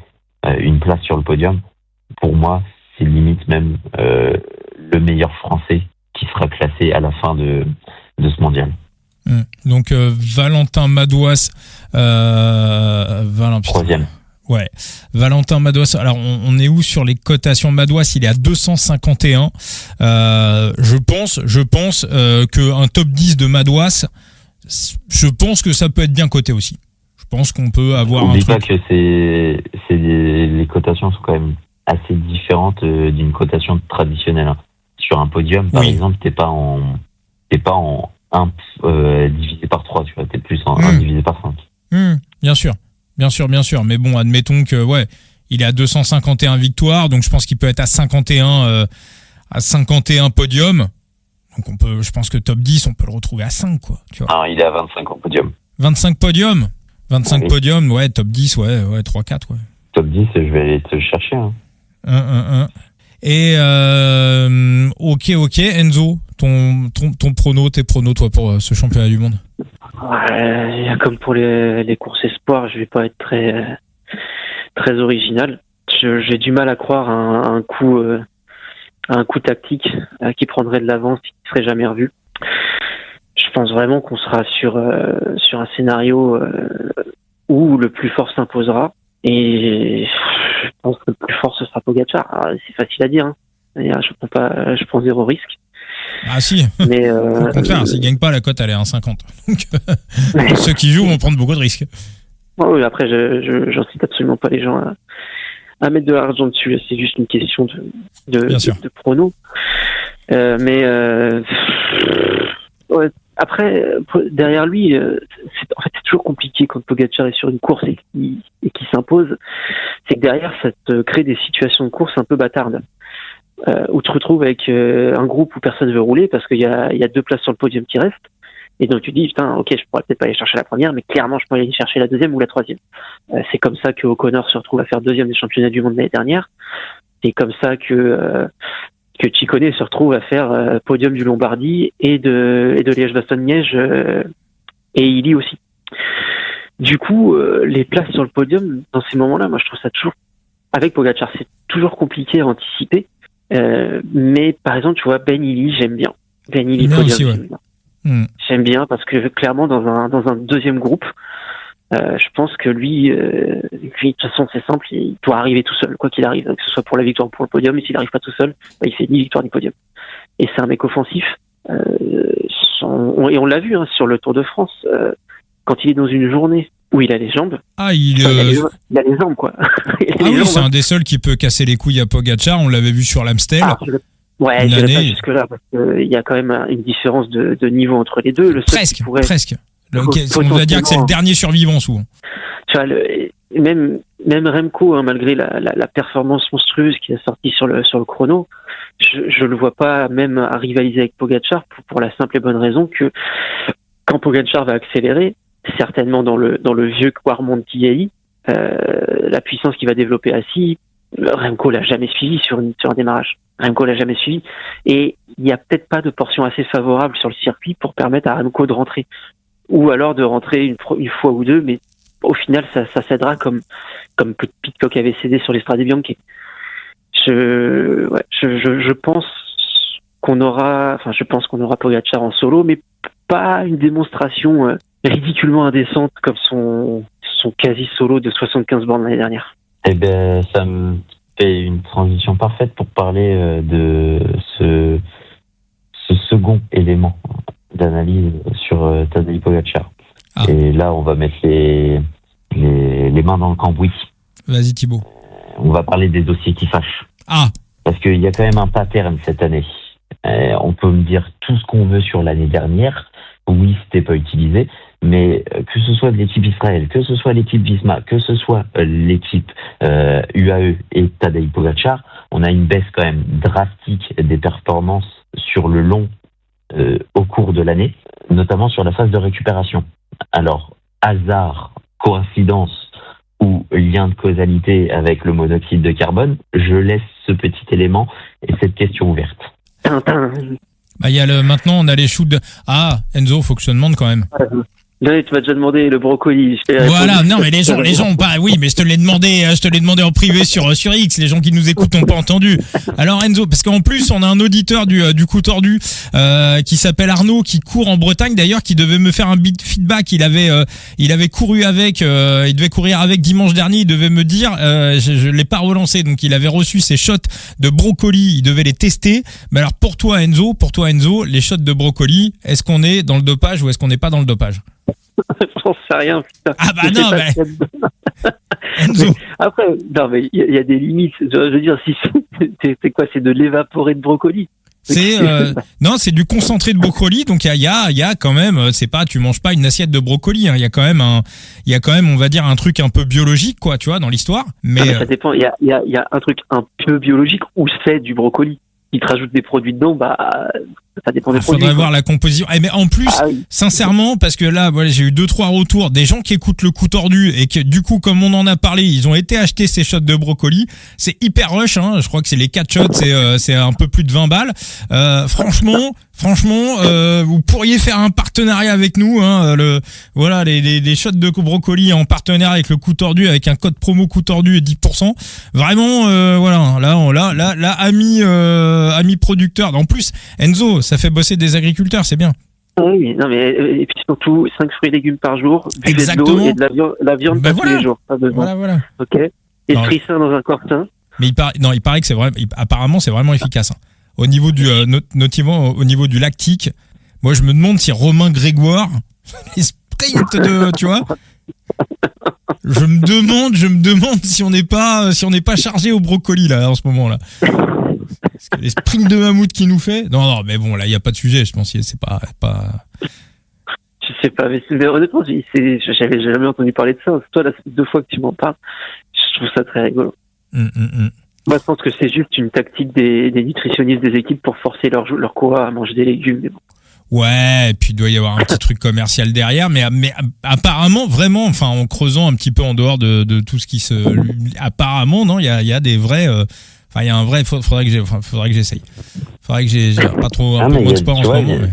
une place sur le podium, pour moi, c'est limite même le meilleur Français qui sera classé à la fin de ce mondial. Donc Valentin Madouas, troisième. Ouais, Valentin Madouas. Alors on est où sur les cotations? Madouas, il est à 251. Je pense qu'un top 10 de Madouas, je pense que ça peut être bien coté aussi. Je pense qu'on peut avoir un truc. N'oublie pas que les cotations sont quand même assez différentes d'une cotation traditionnelle. Sur un podium, par exemple, t'es pas en 1 divisé par 3, tu vois, t'es plus en 1 divisé par 5. Bien sûr. Mais bon, admettons que, il est à 251 victoires, donc je pense qu'il peut être à 51 podiums. Donc je pense que top 10, on peut le retrouver à 5, quoi. Tu vois. Ah, il est à 25 en podium. 25 podiums? 25 podiums, top 10, 3-4, Top 10, je vais aller te chercher, Et ok, Enzo, ton prono, tes pronos, toi, pour ce championnat du monde? Comme pour les courses espoirs, je vais pas être très très original. J'ai du mal à croire à un coup tactique qui prendrait de l'avance, qui serait jamais revu. Je pense vraiment qu'on sera sur un scénario où le plus fort s'imposera. Et je pense que le plus fort ce sera Pogačar. C'est facile à dire. Je prends zéro risque. Ah si. Mais au contraire, s'il gagne pas, la cote elle est à 1,50. Donc ceux qui jouent vont prendre beaucoup de risques. Oui, après j'incite absolument pas les gens à mettre de l'argent dessus. C'est juste une question de prono. Après, derrière lui, c'est toujours compliqué quand Pogačar est sur une course et qui s'impose. C'est que derrière, ça te crée des situations de course un peu bâtardes. Où tu te retrouves avec un groupe où personne veut rouler parce qu'il y a 2 places sur le podium qui restent. Et donc tu dis, putain, ok, je pourrais peut-être pas aller chercher la première, mais clairement, je peux aller chercher la deuxième ou la troisième. C'est comme ça que O'Connor se retrouve à faire 2e des championnats du monde l'année dernière. C'est comme ça que Ciccone se retrouve à faire podium du Lombardie et de Liège-Bastogne-Liège et Illy aussi. Du coup, les places sur le podium, dans ces moments-là, moi je trouve ça toujours, avec Pogačar, c'est toujours compliqué à anticiper. Mais par exemple, tu vois, Ben Illy, j'aime bien. Ben Illy podium, aussi, j'aime bien. J'aime bien parce que clairement dans un deuxième groupe, je pense que lui, de toute façon c'est simple, il doit arriver tout seul, quoi qu'il arrive, que ce soit pour la victoire ou pour le podium. Et s'il n'arrive pas tout seul, il fait ni victoire ni podium. Et c'est un mec offensif. Et on l'a vu sur le Tour de France, quand il est dans une journée où il a les jambes. Il a les jambes, quoi. C'est un des seuls qui peut casser les couilles à Pogačar. On l'avait vu sur l'Amstel. Je n'irai pas jusque-là, parce qu'il y a quand même une différence de niveau entre les deux. Presque. On va dire que c'est le dernier survivant, souvent. Tu vois, même Remco, malgré la performance monstrueuse qu'il a sortie sur le chrono, je le vois pas même à rivaliser avec Pogačar pour la simple et bonne raison que quand Pogačar va accélérer, certainement dans le vieux Quarmont Chiayi, la puissance qu'il va développer assis, Remco l'a jamais suivi sur un démarrage. Remco l'a jamais suivi. Et il n'y a peut-être pas de portion assez favorable sur le circuit pour permettre à Remco de rentrer. Ou alors de rentrer une fois ou deux, mais au final, ça cédera comme Pidcock avait cédé sur l'Estrade Bianche. Je pense qu'on aura Pogačar en solo, mais pas une démonstration ridiculement indécente comme son quasi solo de 75 bornes l'année dernière. Eh ben, ça me fait une transition parfaite pour parler de ce second élément d'analyse sur Tadej Pogačar. Et là, on va mettre les mains dans le cambouis. Vas-y, Thibaut. On va parler des dossiers qui fâchent. Parce qu'il y a quand même un pattern cette année. On peut me dire tout ce qu'on veut sur l'année dernière. Oui, c'était pas utilisé. Mais que ce soit de l'équipe Israël, que ce soit l'équipe Visma, que ce soit l'équipe UAE et Tadej Pogačar, on a une baisse quand même drastique des performances sur le long au cours de l'année, notamment sur la phase de récupération. Alors, hasard, coïncidence ou lien de causalité avec le monoxyde de carbone, je laisse ce petit élément et cette question ouverte. Bah, maintenant, on a les shoots de... Ah, Enzo, faut que je te demande quand même. Là, tu m'as déjà demandé le brocoli. Voilà, non, mais les gens ont pas, oui, mais je te l'ai demandé en privé sur X. Les gens qui nous écoutent n'ont pas entendu. Alors, Enzo, parce qu'en plus, on a un auditeur du coup tordu, qui s'appelle Arnaud, qui court en Bretagne, d'ailleurs, qui devait me faire un feedback. Il avait couru avec, il devait courir avec dimanche dernier. Il devait me dire, je l'ai pas relancé, donc il avait reçu ses shots de brocoli. Il devait les tester. Mais alors, pour toi, Enzo, les shots de brocoli, est-ce qu'on est dans le dopage ou est-ce qu'on n'est pas dans le dopage? J'en sais rien, putain. Ah bah non, mais... Enzo. Mais après, non, mais il y a des limites. Je veux dire, si c'est quoi? C'est de l'évaporé de brocoli. Non, c'est du concentré de brocoli. Donc il y a quand même, c'est pas, tu manges pas une assiette de brocoli. Hein. Il y a quand même, on va dire un truc un peu biologique, quoi, tu vois, dans l'histoire. Mais ça dépend. Il y a un truc un peu biologique où c'est du brocoli. Ils te rajoutent des produits dedans, bah ça dépend des produits. Faudrait voir la composition. Mais en plus, sincèrement, parce que là, voilà, j'ai eu 2-3 retours des gens qui écoutent le coup tordu et que du coup, comme on en a parlé, ils ont été acheter ces shots de brocoli. C'est hyper rush, hein. Je crois que c'est les 4 shots, c'est un peu plus de 20 balles. Franchement, vous pourriez faire un partenariat avec nous, hein. Voilà, les shots de brocoli en partenariat avec le coup tordu, avec un code promo coup tordu et 10%. Vraiment, voilà, là, amis producteurs. En plus, Enzo, ça fait bosser des agriculteurs, c'est bien. Oui, non mais et puis surtout 5 fruits et légumes par jour, exactement, de l'eau et de la viande pas tous les jours, pas besoin. Voilà. OK. Esprit sain dans un corps sain. Mais il paraît que c'est vrai, apparemment c'est vraiment efficace. Hein. Au niveau du notamment au niveau du lactique, moi je me demande si Romain Grégoire les sprints de, tu vois. Je me demande si on n'est pas chargé au brocoli là en ce moment là. Parce que les sprints de mammouth qu'il nous fait. Non, mais bon là il y a pas de sujet, je pense que c'est pas. Je sais pas, mais honnêtement, j'avais jamais entendu parler de ça. Toi, là, c'est 2 fois que tu m'en parles. Je trouve ça très rigolo. Moi, je pense que c'est juste une tactique des nutritionnistes des équipes pour forcer leurs coureurs à manger des légumes. Mais bon. Ouais, et puis il doit y avoir un petit truc commercial derrière, mais apparemment, vraiment, enfin, en creusant un petit peu en dehors de tout ce qui se... Apparemment, non, il y a des vrais... Enfin, il y a un vrai... Faudrait que j'essaye. Faudrait que j'ai pas trop un peu moins de sport en ce moment. Mais...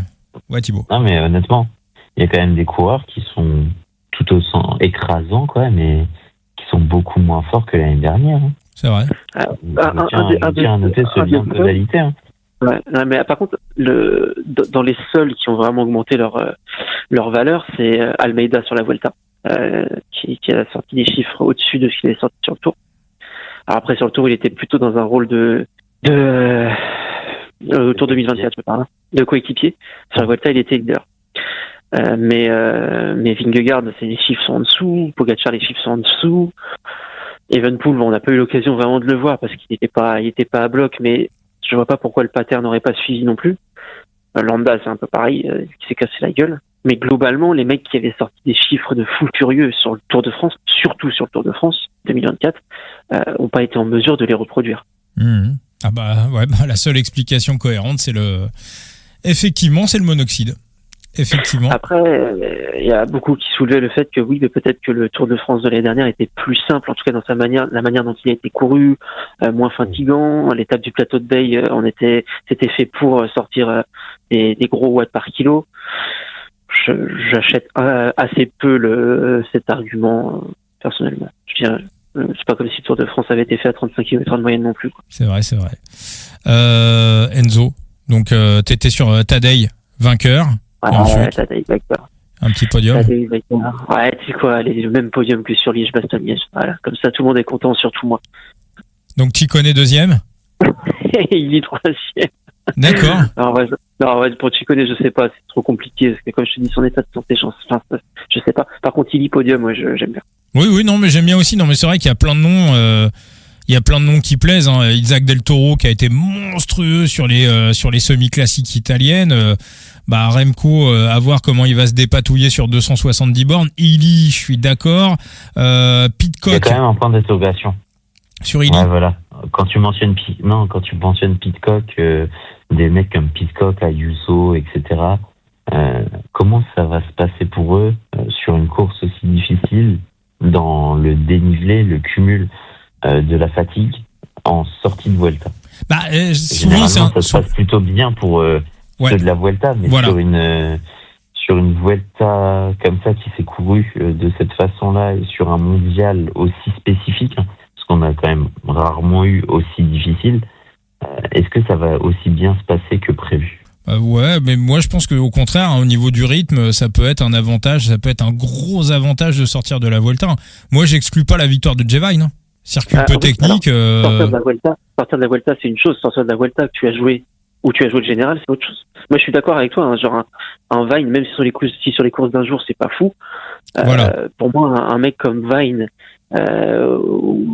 Ouais, Thibaut. Non, mais honnêtement, il y a quand même des coureurs qui sont tout autant écrasants, quoi, mais qui sont beaucoup moins forts que l'année dernière. Hein. C'est vrai. On tient à noter ce lien de causalité. Hein. Ouais, non, mais par contre, dans les seuls qui ont vraiment augmenté leur valeur, c'est Almeida sur la Vuelta, qui a sorti des chiffres au-dessus de ce qu'il avait sorti sur le Tour. Alors après, sur le Tour, il était plutôt dans un rôle au Tour 2024, je parle, de coéquipier. Sur la Vuelta, il était leader. Mais Vingegaard, les chiffres sont en dessous. Pogacar, les chiffres sont en dessous. Evenepoel, on n'a pas eu l'occasion vraiment de le voir parce qu'il était pas à bloc, mais je vois pas pourquoi le pattern n'aurait pas suivi non plus. Landa, c'est un peu pareil, qui s'est cassé la gueule. Mais globalement, les mecs qui avaient sorti des chiffres de fou furieux sur le Tour de France, surtout sur le Tour de France 2024, ont pas été en mesure de les reproduire. Ah bah ouais, la seule explication cohérente, effectivement, c'est le monoxyde. Effectivement. Après, il y a beaucoup qui soulevaient le fait que oui, mais peut-être que le Tour de France de l'année dernière était plus simple, en tout cas dans la manière dont il a été couru, moins fatigant. L'étape du plateau de Bay, c'était fait pour sortir des gros watts par kilo. J'achète assez peu cet argument personnellement. Je dirais, c'est pas comme si le Tour de France avait été fait à 35 km de moyenne non plus. Quoi. C'est vrai. Enzo, donc t'étais sur Tadej, vainqueur. Ouais, Tadej, vainqueur. Un petit podium. Ouais, tu sais quoi, le même podium que sur Liège-Bastogne-Liège. Voilà, comme ça tout le monde est content, surtout moi. Donc tu connais deuxième. Il est 3e. D'accord. Alors, pour Chicone, je sais pas, c'est trop compliqué, parce que comme je te dis, son état de santé, je sais pas. Par contre, il y podium, moi, j'aime bien. Oui, non, mais j'aime bien aussi. Non, mais c'est vrai qu'il y a plein de noms, qui plaisent, hein. Isaac Del Toro, qui a été monstrueux sur les semi-classiques italiennes. Remco, à voir comment il va se dépatouiller sur 270 bornes. Illy, je suis d'accord. Pidcock. Il y a quand même un point d'interrogation. Sur Illy. Ouais, voilà. Quand tu mentionnes Pidcock, des mecs comme Pidcock, Ayuso, etc., comment ça va se passer pour eux sur une course aussi difficile dans le dénivelé, le cumul de la fatigue en sortie de Vuelta. Souvent, ça se passe plutôt bien pour ceux de la Vuelta, mais sur une Vuelta comme ça qui s'est courue de cette façon-là et sur un mondial aussi spécifique, parce qu'on a quand même rarement eu aussi difficile, est-ce que ça va aussi bien se passer que prévu ? Ouais, mais moi je pense qu'au contraire, au niveau du rythme, ça peut être un avantage, ça peut être un gros avantage de sortir de la Vuelta. Moi, j'exclus pas la victoire de Jevine. Circuit peu technique. Sortir de la Vuelta, c'est une chose. Sortir de la Vuelta que tu as joué ou tu as joué le général, c'est autre chose. Moi, je suis d'accord avec toi. Genre un Vine, même si sur les courses d'un jour, c'est pas fou. Pour moi, un mec comme Vine.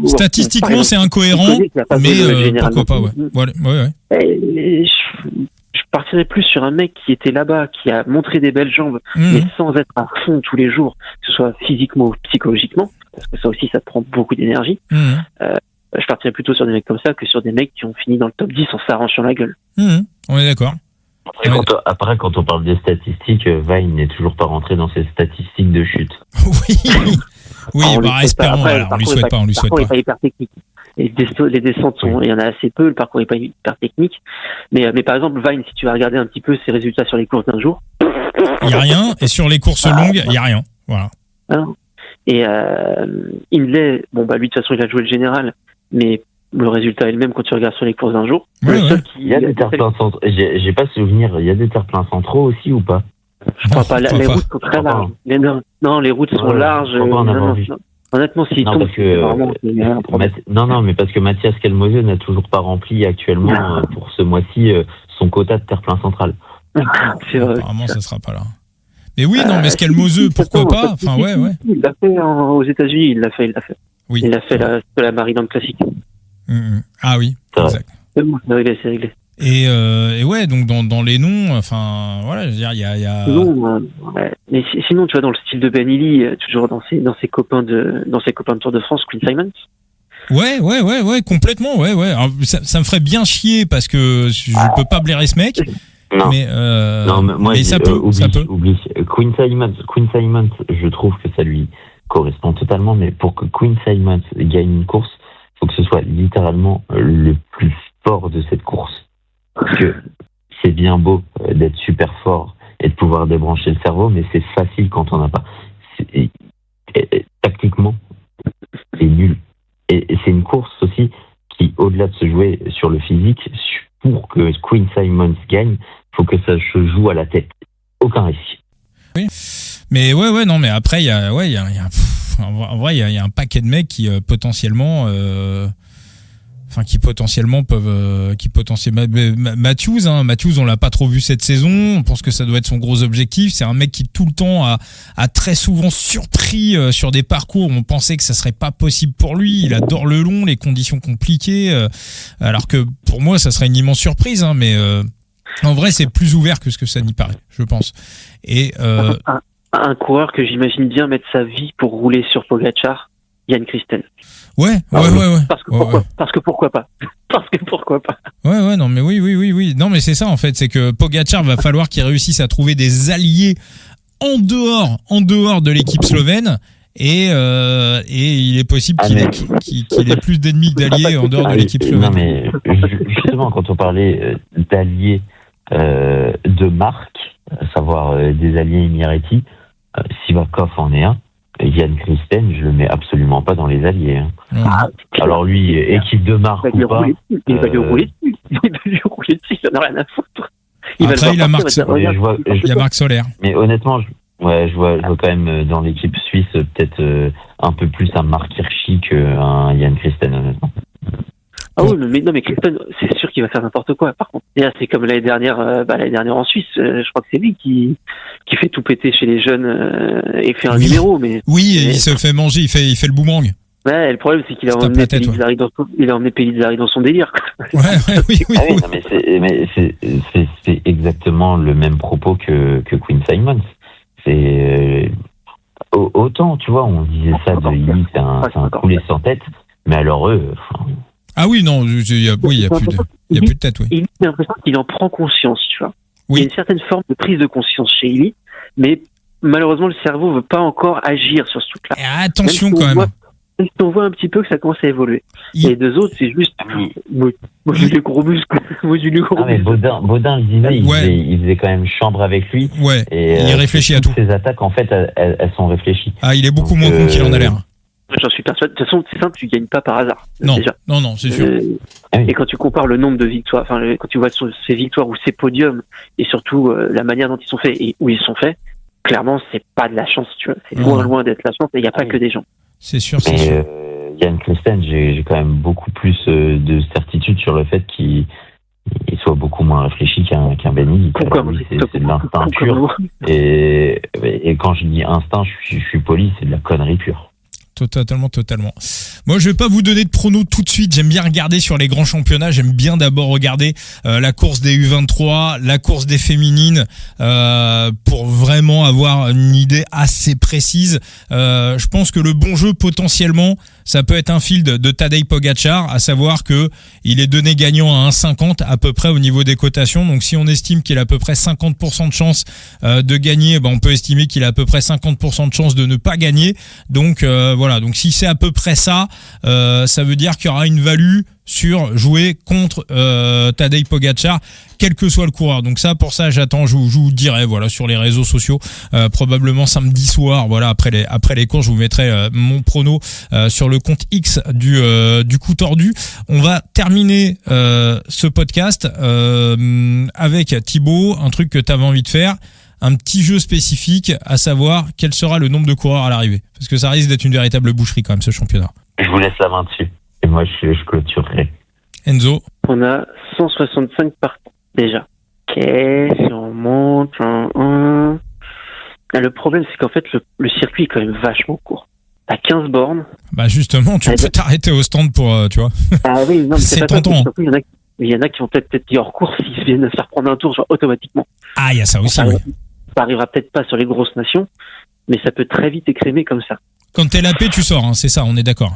Statistiquement, c'est incohérent, mais pourquoi pas, Je partirais plus sur un mec qui était là-bas, qui a montré des belles jambes, mais sans être à fond tous les jours, que ce soit physiquement ou psychologiquement, parce que ça aussi, ça te prend beaucoup d'énergie. Je partirais plutôt sur des mecs comme ça que sur des mecs qui ont fini dans le top 10 en s'arrachant la gueule. On est d'accord. Après, quand on parle des statistiques, Vine n'est toujours pas rentré dans ces statistiques de chute. Espérons. On lui souhaite pas. Le parcours n'est pas hyper technique. Les descentes il y en a assez peu, le parcours n'est pas hyper technique. Mais par exemple, Vine, si tu vas regarder un petit peu ses résultats sur les courses d'un jour. Il n'y a rien, et sur les courses longues, il n'y a rien. Voilà. Et Hindley, lui, de toute façon, il a joué le général, mais le résultat est le même quand tu regardes sur les courses d'un jour. Il y a des terre-pleins centraux. J'ai pas souvenir, il y a des terre-pleins centraux aussi ou pas? Je crois pas. Les routes sont très larges. Les routes sont larges. Honnêtement, s'il tombe, c'est vraiment un problème. Non, mais parce que Mathias Kelmose n'a toujours pas rempli actuellement pour ce mois-ci son quota de terre-plein central. C'est vrai. Apparemment, ça sera pas là. Mais oui, mais Kelmose, pourquoi pas? Enfin, ouais. Il l'a fait aux États-Unis, il l'a fait. Oui. Il a fait la Maryland Classic. Ah oui, exact. C'est réglé. Et ouais, donc dans les noms, enfin voilà, je veux dire, il y a. Mais sinon, tu vois, dans le style de Ben Illy, toujours dans ses copains de Tour de France, Quinn Simmons. Ouais, complètement, ouais. Alors, ça me ferait bien chier parce que je peux pas blairer ce mec. Non. Mais ça peut. Oublie. Quinn Simmons, je trouve que ça lui correspond totalement, mais pour que Quinn Simmons gagne une course, il faut que ce soit littéralement le plus fort de cette course. Parce que c'est bien beau d'être super fort et de pouvoir débrancher le cerveau, mais c'est facile quand on n'a pas. Tactiquement, c'est nul. Et c'est une course aussi qui, au-delà de se jouer sur le physique, pour que Quinn Simmons gagne, il faut que ça se joue à la tête. Aucun risque. Oui. Mais mais après, il y a un paquet de mecs qui potentiellement peuvent Matthews, on l'a pas trop vu cette saison, on pense que ça doit être son gros objectif. C'est un mec qui tout le temps a très souvent surpris sur des parcours où on pensait que ça serait pas possible pour lui. Il adore le long, les conditions compliquées, alors que pour moi ça serait une immense surprise, mais en vrai c'est plus ouvert que ce que ça n'y paraît, je pense. Et un coureur que j'imagine bien mettre sa vie pour rouler sur Pogačar, Jan Kristen. Ouais. Parce que pourquoi pas. Ouais, non, mais oui. Non, mais c'est ça, en fait. C'est que Pogačar va falloir qu'il réussisse à trouver des alliés en dehors de l'équipe slovène. Et il est possible qu'il ait plus d'ennemis que d'alliés en dehors de l'équipe slovène. Non, mais justement, quand on parlait d'alliés de marque, à savoir des alliés Imereti, Sivakov en est un. Jan Kristen, je le mets absolument pas dans les alliés. Alors lui, équipe de marque ou pas... Il va lui rouler dessus. Il en a rien à foutre. Après, il y a Marc Soler. Mais honnêtement, je vois quand même dans l'équipe suisse peut-être un peu plus un Marc Hirschi qu'un Jan Kristen, honnêtement. Ah oui, mais Kristen, c'est sûr qu'il va faire n'importe quoi. Par contre, et là, c'est comme l'année dernière en Suisse. Je crois que c'est lui qui fait tout péter chez les jeunes et fait un numéro. Mais il se fait manger, il fait le boomerang. Ouais, le problème c'est qu'il a emmené Pellizzari dans son délire. Oui. Mais c'est exactement le même propos que Quinn Simmons. C'est autant, tu vois, on disait ça de Illy, c'est un coulé sans tête, mais alors eux. Ah oui, non, il y a plus de tête, oui. Illy, j'ai l'impression qu'il en prend conscience, tu vois. Oui. Il y a une certaine forme de prise de conscience chez Illy, mais malheureusement, le cerveau veut pas encore agir sur ce truc-là. Et attention quand même. On voit un petit peu que ça commence à évoluer. Et les deux autres, c'est juste modulé gros muscle. Mais Baudin, je disais, il faisait quand même chambre avec lui. Ouais. Et il réfléchit à tout. Ses attaques, en fait, elles sont réfléchies. Ah, il est beaucoup moins con qu'il en a l'air. J'en suis persuadé. De toute façon, c'est simple, tu gagnes pas par hasard. Non, déjà. non, c'est sûr. Et quand tu compares le nombre de victoires, enfin, quand tu vois ses victoires ou ses podiums, et surtout la manière dont ils sont faits et où ils sont faits, clairement, c'est pas de la chance, tu vois. C'est loin d'être la chance, et il n'y a pas que des gens. C'est sûr, c'est sûr. Yann Christen, j'ai quand même beaucoup plus de certitude sur le fait qu'il soit beaucoup moins réfléchi qu'un Benny. C'est de l'instinct pur. Et quand je dis instinct, je suis poli, c'est de la connerie pure. Totalement. Moi, je vais pas vous donner de pronos tout de suite. J'aime bien regarder sur les grands championnats. J'aime bien d'abord regarder la course des U23, la course des féminines, pour vraiment avoir une idée assez précise. Je pense que le bon jeu potentiellement, ça peut être un field de Tadej Pogačar, à savoir que il est donné gagnant à 1,50 à peu près au niveau des cotations. Donc si on estime qu'il a à peu près 50% de chance de gagner, on peut estimer qu'il a à peu près 50% de chance de ne pas gagner. Donc voilà, donc si c'est à peu près ça, ça veut dire qu'il y aura une value sur jouer contre Tadej Pogačar, quel que soit le coureur. Donc ça, pour ça, j'attends, je vous dirai, voilà, sur les réseaux sociaux, probablement samedi soir, voilà, après les courses, je vous mettrai mon prono sur le compte X du coup tordu. On va terminer ce podcast avec Thibaut, un truc que tu avais envie de faire. Un petit jeu spécifique, à savoir quel sera le nombre de coureurs à l'arrivée. Parce que ça risque d'être une véritable boucherie quand même, ce championnat. Je vous laisse la main dessus. Et moi, je clôturerai. Enzo? On a 165 partants, déjà. Ok, si on monte... Le problème, c'est qu'en fait, le circuit est quand même vachement court. T'as 15 bornes. Bah justement, tu peux t'arrêter au stand pour, tu vois. Ah oui, non, mais c'est tentant. Il y en a qui vont peut-être dire hors course s'ils viennent de se faire prendre un tour, genre, automatiquement. Ah, il y a ça aussi, oui. Ça arrivera peut-être pas sur les grosses nations, mais ça peut très vite écrémer comme ça. Quand t'es lapé, tu sors, hein, c'est ça, on est d'accord.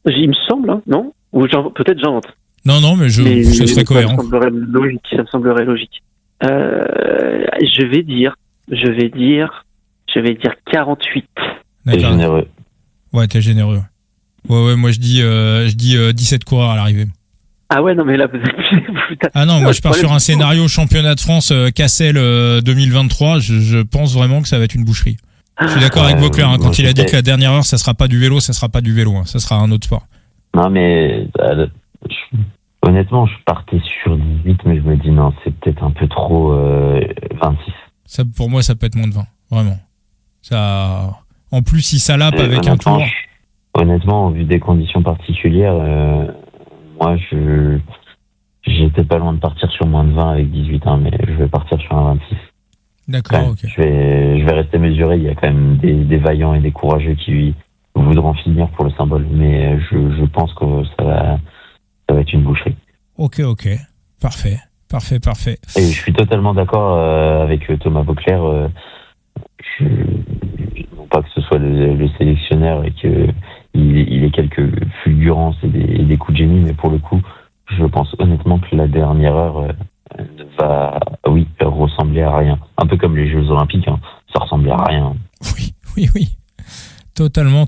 Il me semble, hein, non? Ou peut-être j'invente. Non, mais ce serait cohérent. Ça me semblerait logique. Je vais dire 48. T'es généreux. Ouais, t'es généreux. Ouais, moi je dis 17 coureurs à l'arrivée. Ah ouais, non, mais là, vous êtes... Ah non, moi je pars sur un scénario championnat de France Cassel 2023. Je pense vraiment que ça va être une boucherie. Je suis d'accord avec Vauclair, hein, quand il a dit que la dernière heure, ça sera pas du vélo, hein, ça sera un autre sport. Non, mais honnêtement, je partais sur 18, mais je me dis non, c'est peut-être un peu trop 26. Ça, pour moi, ça peut être moins de 20, vraiment. Ça... En plus, si ça lappe avec un tour... Honnêtement, au vu des conditions particulières, moi, j'étais pas loin de partir sur moins de 20 avec 18, hein, mais je vais partir sur un 26. D'accord, ok. Je vais rester mesuré. Il y a quand même des vaillants et des courageux qui voudront finir pour le symbole, mais je pense que ça va être une boucherie. Ok. Parfait. Et je suis totalement d'accord avec Thomas Vauclair. Non pas que ce soit le sélectionneur et qu'il ait quelques fulgurances et des coups de génie, mais pour le coup, je pense honnêtement que la dernière heure va, ressembler à rien. Un peu comme les Jeux Olympiques, hein, ça ressemblait à rien. Oui. Totalement.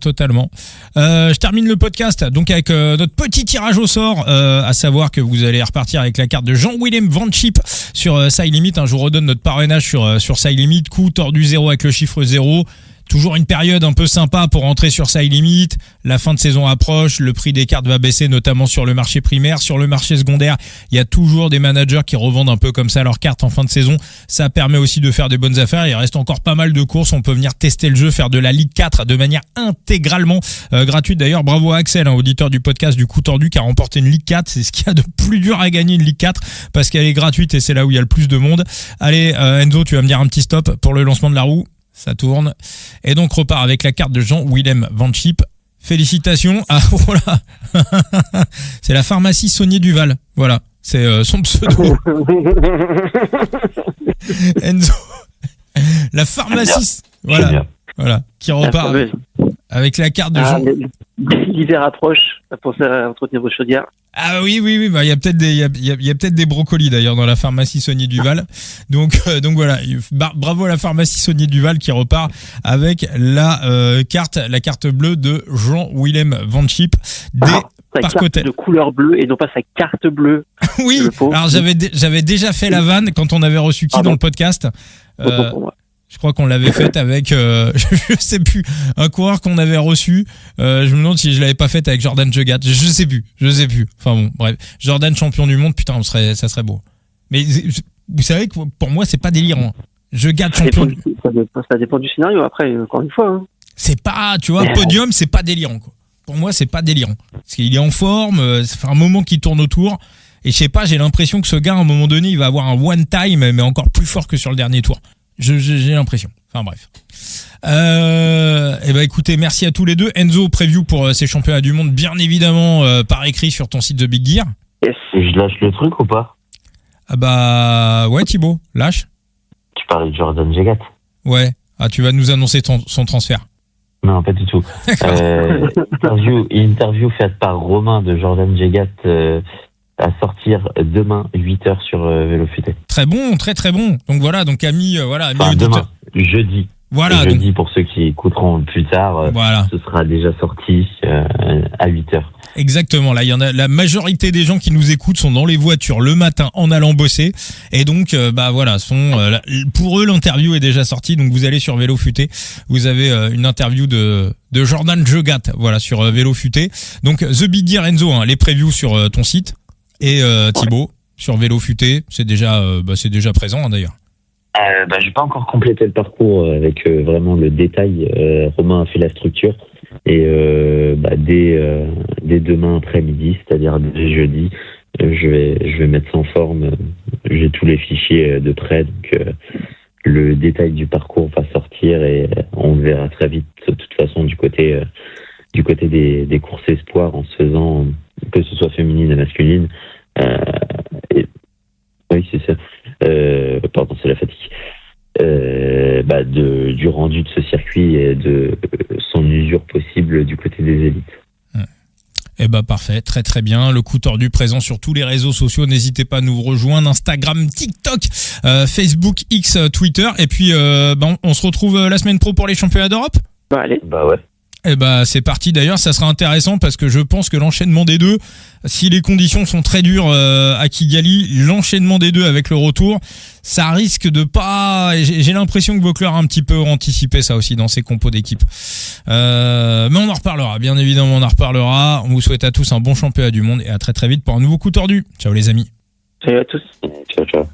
Je termine le podcast donc avec notre petit tirage au sort, à savoir que vous allez repartir avec la carte de Jean-Willem Van Schip sur Side Limit. Je vous redonne notre parrainage sur Side Limit, coup tordu 0 avec le chiffre 0. Toujours une période un peu sympa pour rentrer sur Side Limit. La fin de saison approche, le prix des cartes va baisser, notamment sur le marché primaire. Sur le marché secondaire, il y a toujours des managers qui revendent un peu comme ça leurs cartes en fin de saison. Ça permet aussi de faire des bonnes affaires. Il reste encore pas mal de courses. On peut venir tester le jeu, faire de la Ligue 4 de manière intégralement gratuite. D'ailleurs, bravo à Axel, auditeur du podcast du coup tordu, qui a remporté une Ligue 4. C'est ce qu'il y a de plus dur à gagner, une Ligue 4, parce qu'elle est gratuite et c'est là où il y a le plus de monde. Allez, Enzo, tu vas me dire un petit stop pour le lancement de la roue. Ça tourne. Et donc, repart avec la carte de Jean-Willem Van Schip. Félicitations. Ah, voilà. C'est la pharmacie Saunier Duval. Voilà. C'est son pseudo. Enzo. La pharmacie. Voilà. Qui repart avec la carte de l'hiver approche, pensez à entretenir vos chaudières. Ah oui, bah il y a peut-être des brocolis d'ailleurs dans la pharmacie Saunier Duval. Donc voilà, bravo à la pharmacie Saunier Duval qui repart avec la carte bleue de Jean-Willem Van Schip des Parc Hôtel. De couleur bleue et non pas sa carte bleue. Oui. Alors j'avais déjà fait la vanne quand on avait reçu qui dans le podcast. Je crois qu'on l'avait faite avec, je sais plus, un coureur qu'on avait reçu. Je me demande si je l'avais pas faite avec Jordan Jegat. Je sais plus. Enfin bon, bref. Jordan champion du monde, putain, ça serait beau. Mais vous savez que pour moi, c'est pas délirant. Jegat champion. Ça dépend du scénario après, encore une fois. Hein. C'est pas, tu vois, podium, c'est pas délirant, quoi. Pour moi, c'est pas délirant. Parce qu'il est en forme, ça fait un moment qu'il tourne autour. Et je sais pas, j'ai l'impression que ce gars, à un moment donné, il va avoir un one time, mais encore plus fort que sur le dernier tour. J'ai l'impression. Enfin bref. Écoutez, merci à tous les deux. Enzo, preview pour ces championnats du monde, bien évidemment par écrit sur ton site de Big Gear. Yes. Je lâche le truc ou pas? Ah bah ouais, Thibaut, lâche. Tu parlais de Jordan Jegat. Ouais. Ah, tu vas nous annoncer son transfert. Non, pas du tout. Interview faite par Romain de Jordan Jegat à sortir demain 8h sur Vélo Futé. Très bon, très très bon. Donc voilà, donc ami demain, jeudi. Voilà. Jeudi donc, pour ceux qui écouteront plus tard, voilà. Ce sera déjà sorti à 8h. Exactement. Là, il y en a la majorité des gens qui nous écoutent sont dans les voitures le matin en allant bosser et donc pour eux l'interview est déjà sortie. Donc vous allez sur Vélo Futé, vous avez une interview de Jordan Jegat, voilà, sur Vélo Futé. Donc The Big Gear, Enzo, les previews sur ton site et Thibaut sur Vélo Futé, c'est déjà présent d'ailleurs. J'ai pas encore complété le parcours avec vraiment le détail. Romain a fait la structure et dès demain après-midi, c'est-à-dire dès jeudi, je vais mettre ça en forme. J'ai tous les fichiers de près, donc le détail du parcours va sortir et on verra très vite. De toute façon, du côté des courses espoirs, en se faisant que ce soit féminine et masculine. Oui, c'est ça. Pardon, c'est la fatigue. Du rendu de ce circuit et de son usure possible du côté des élites. Parfait, très très bien. Le coup tordu présent sur tous les réseaux sociaux. N'hésitez pas à nous rejoindre, Instagram, TikTok, Facebook, X, Twitter. Et puis on se retrouve la semaine pro pour les championnats d'Europe. Allez. Bah ouais. C'est parti. D'ailleurs, ça sera intéressant parce que je pense que l'enchaînement des deux, si les conditions sont très dures à Kigali, l'enchaînement des deux avec le retour, ça risque de pas. J'ai l'impression que Voeckler a un petit peu anticipé ça aussi dans ses compos d'équipe. Mais on en reparlera. Bien évidemment, on en reparlera. On vous souhaite à tous un bon championnat du monde et à très très vite pour un nouveau coup tordu. Ciao les amis. Salut à tous. Ciao.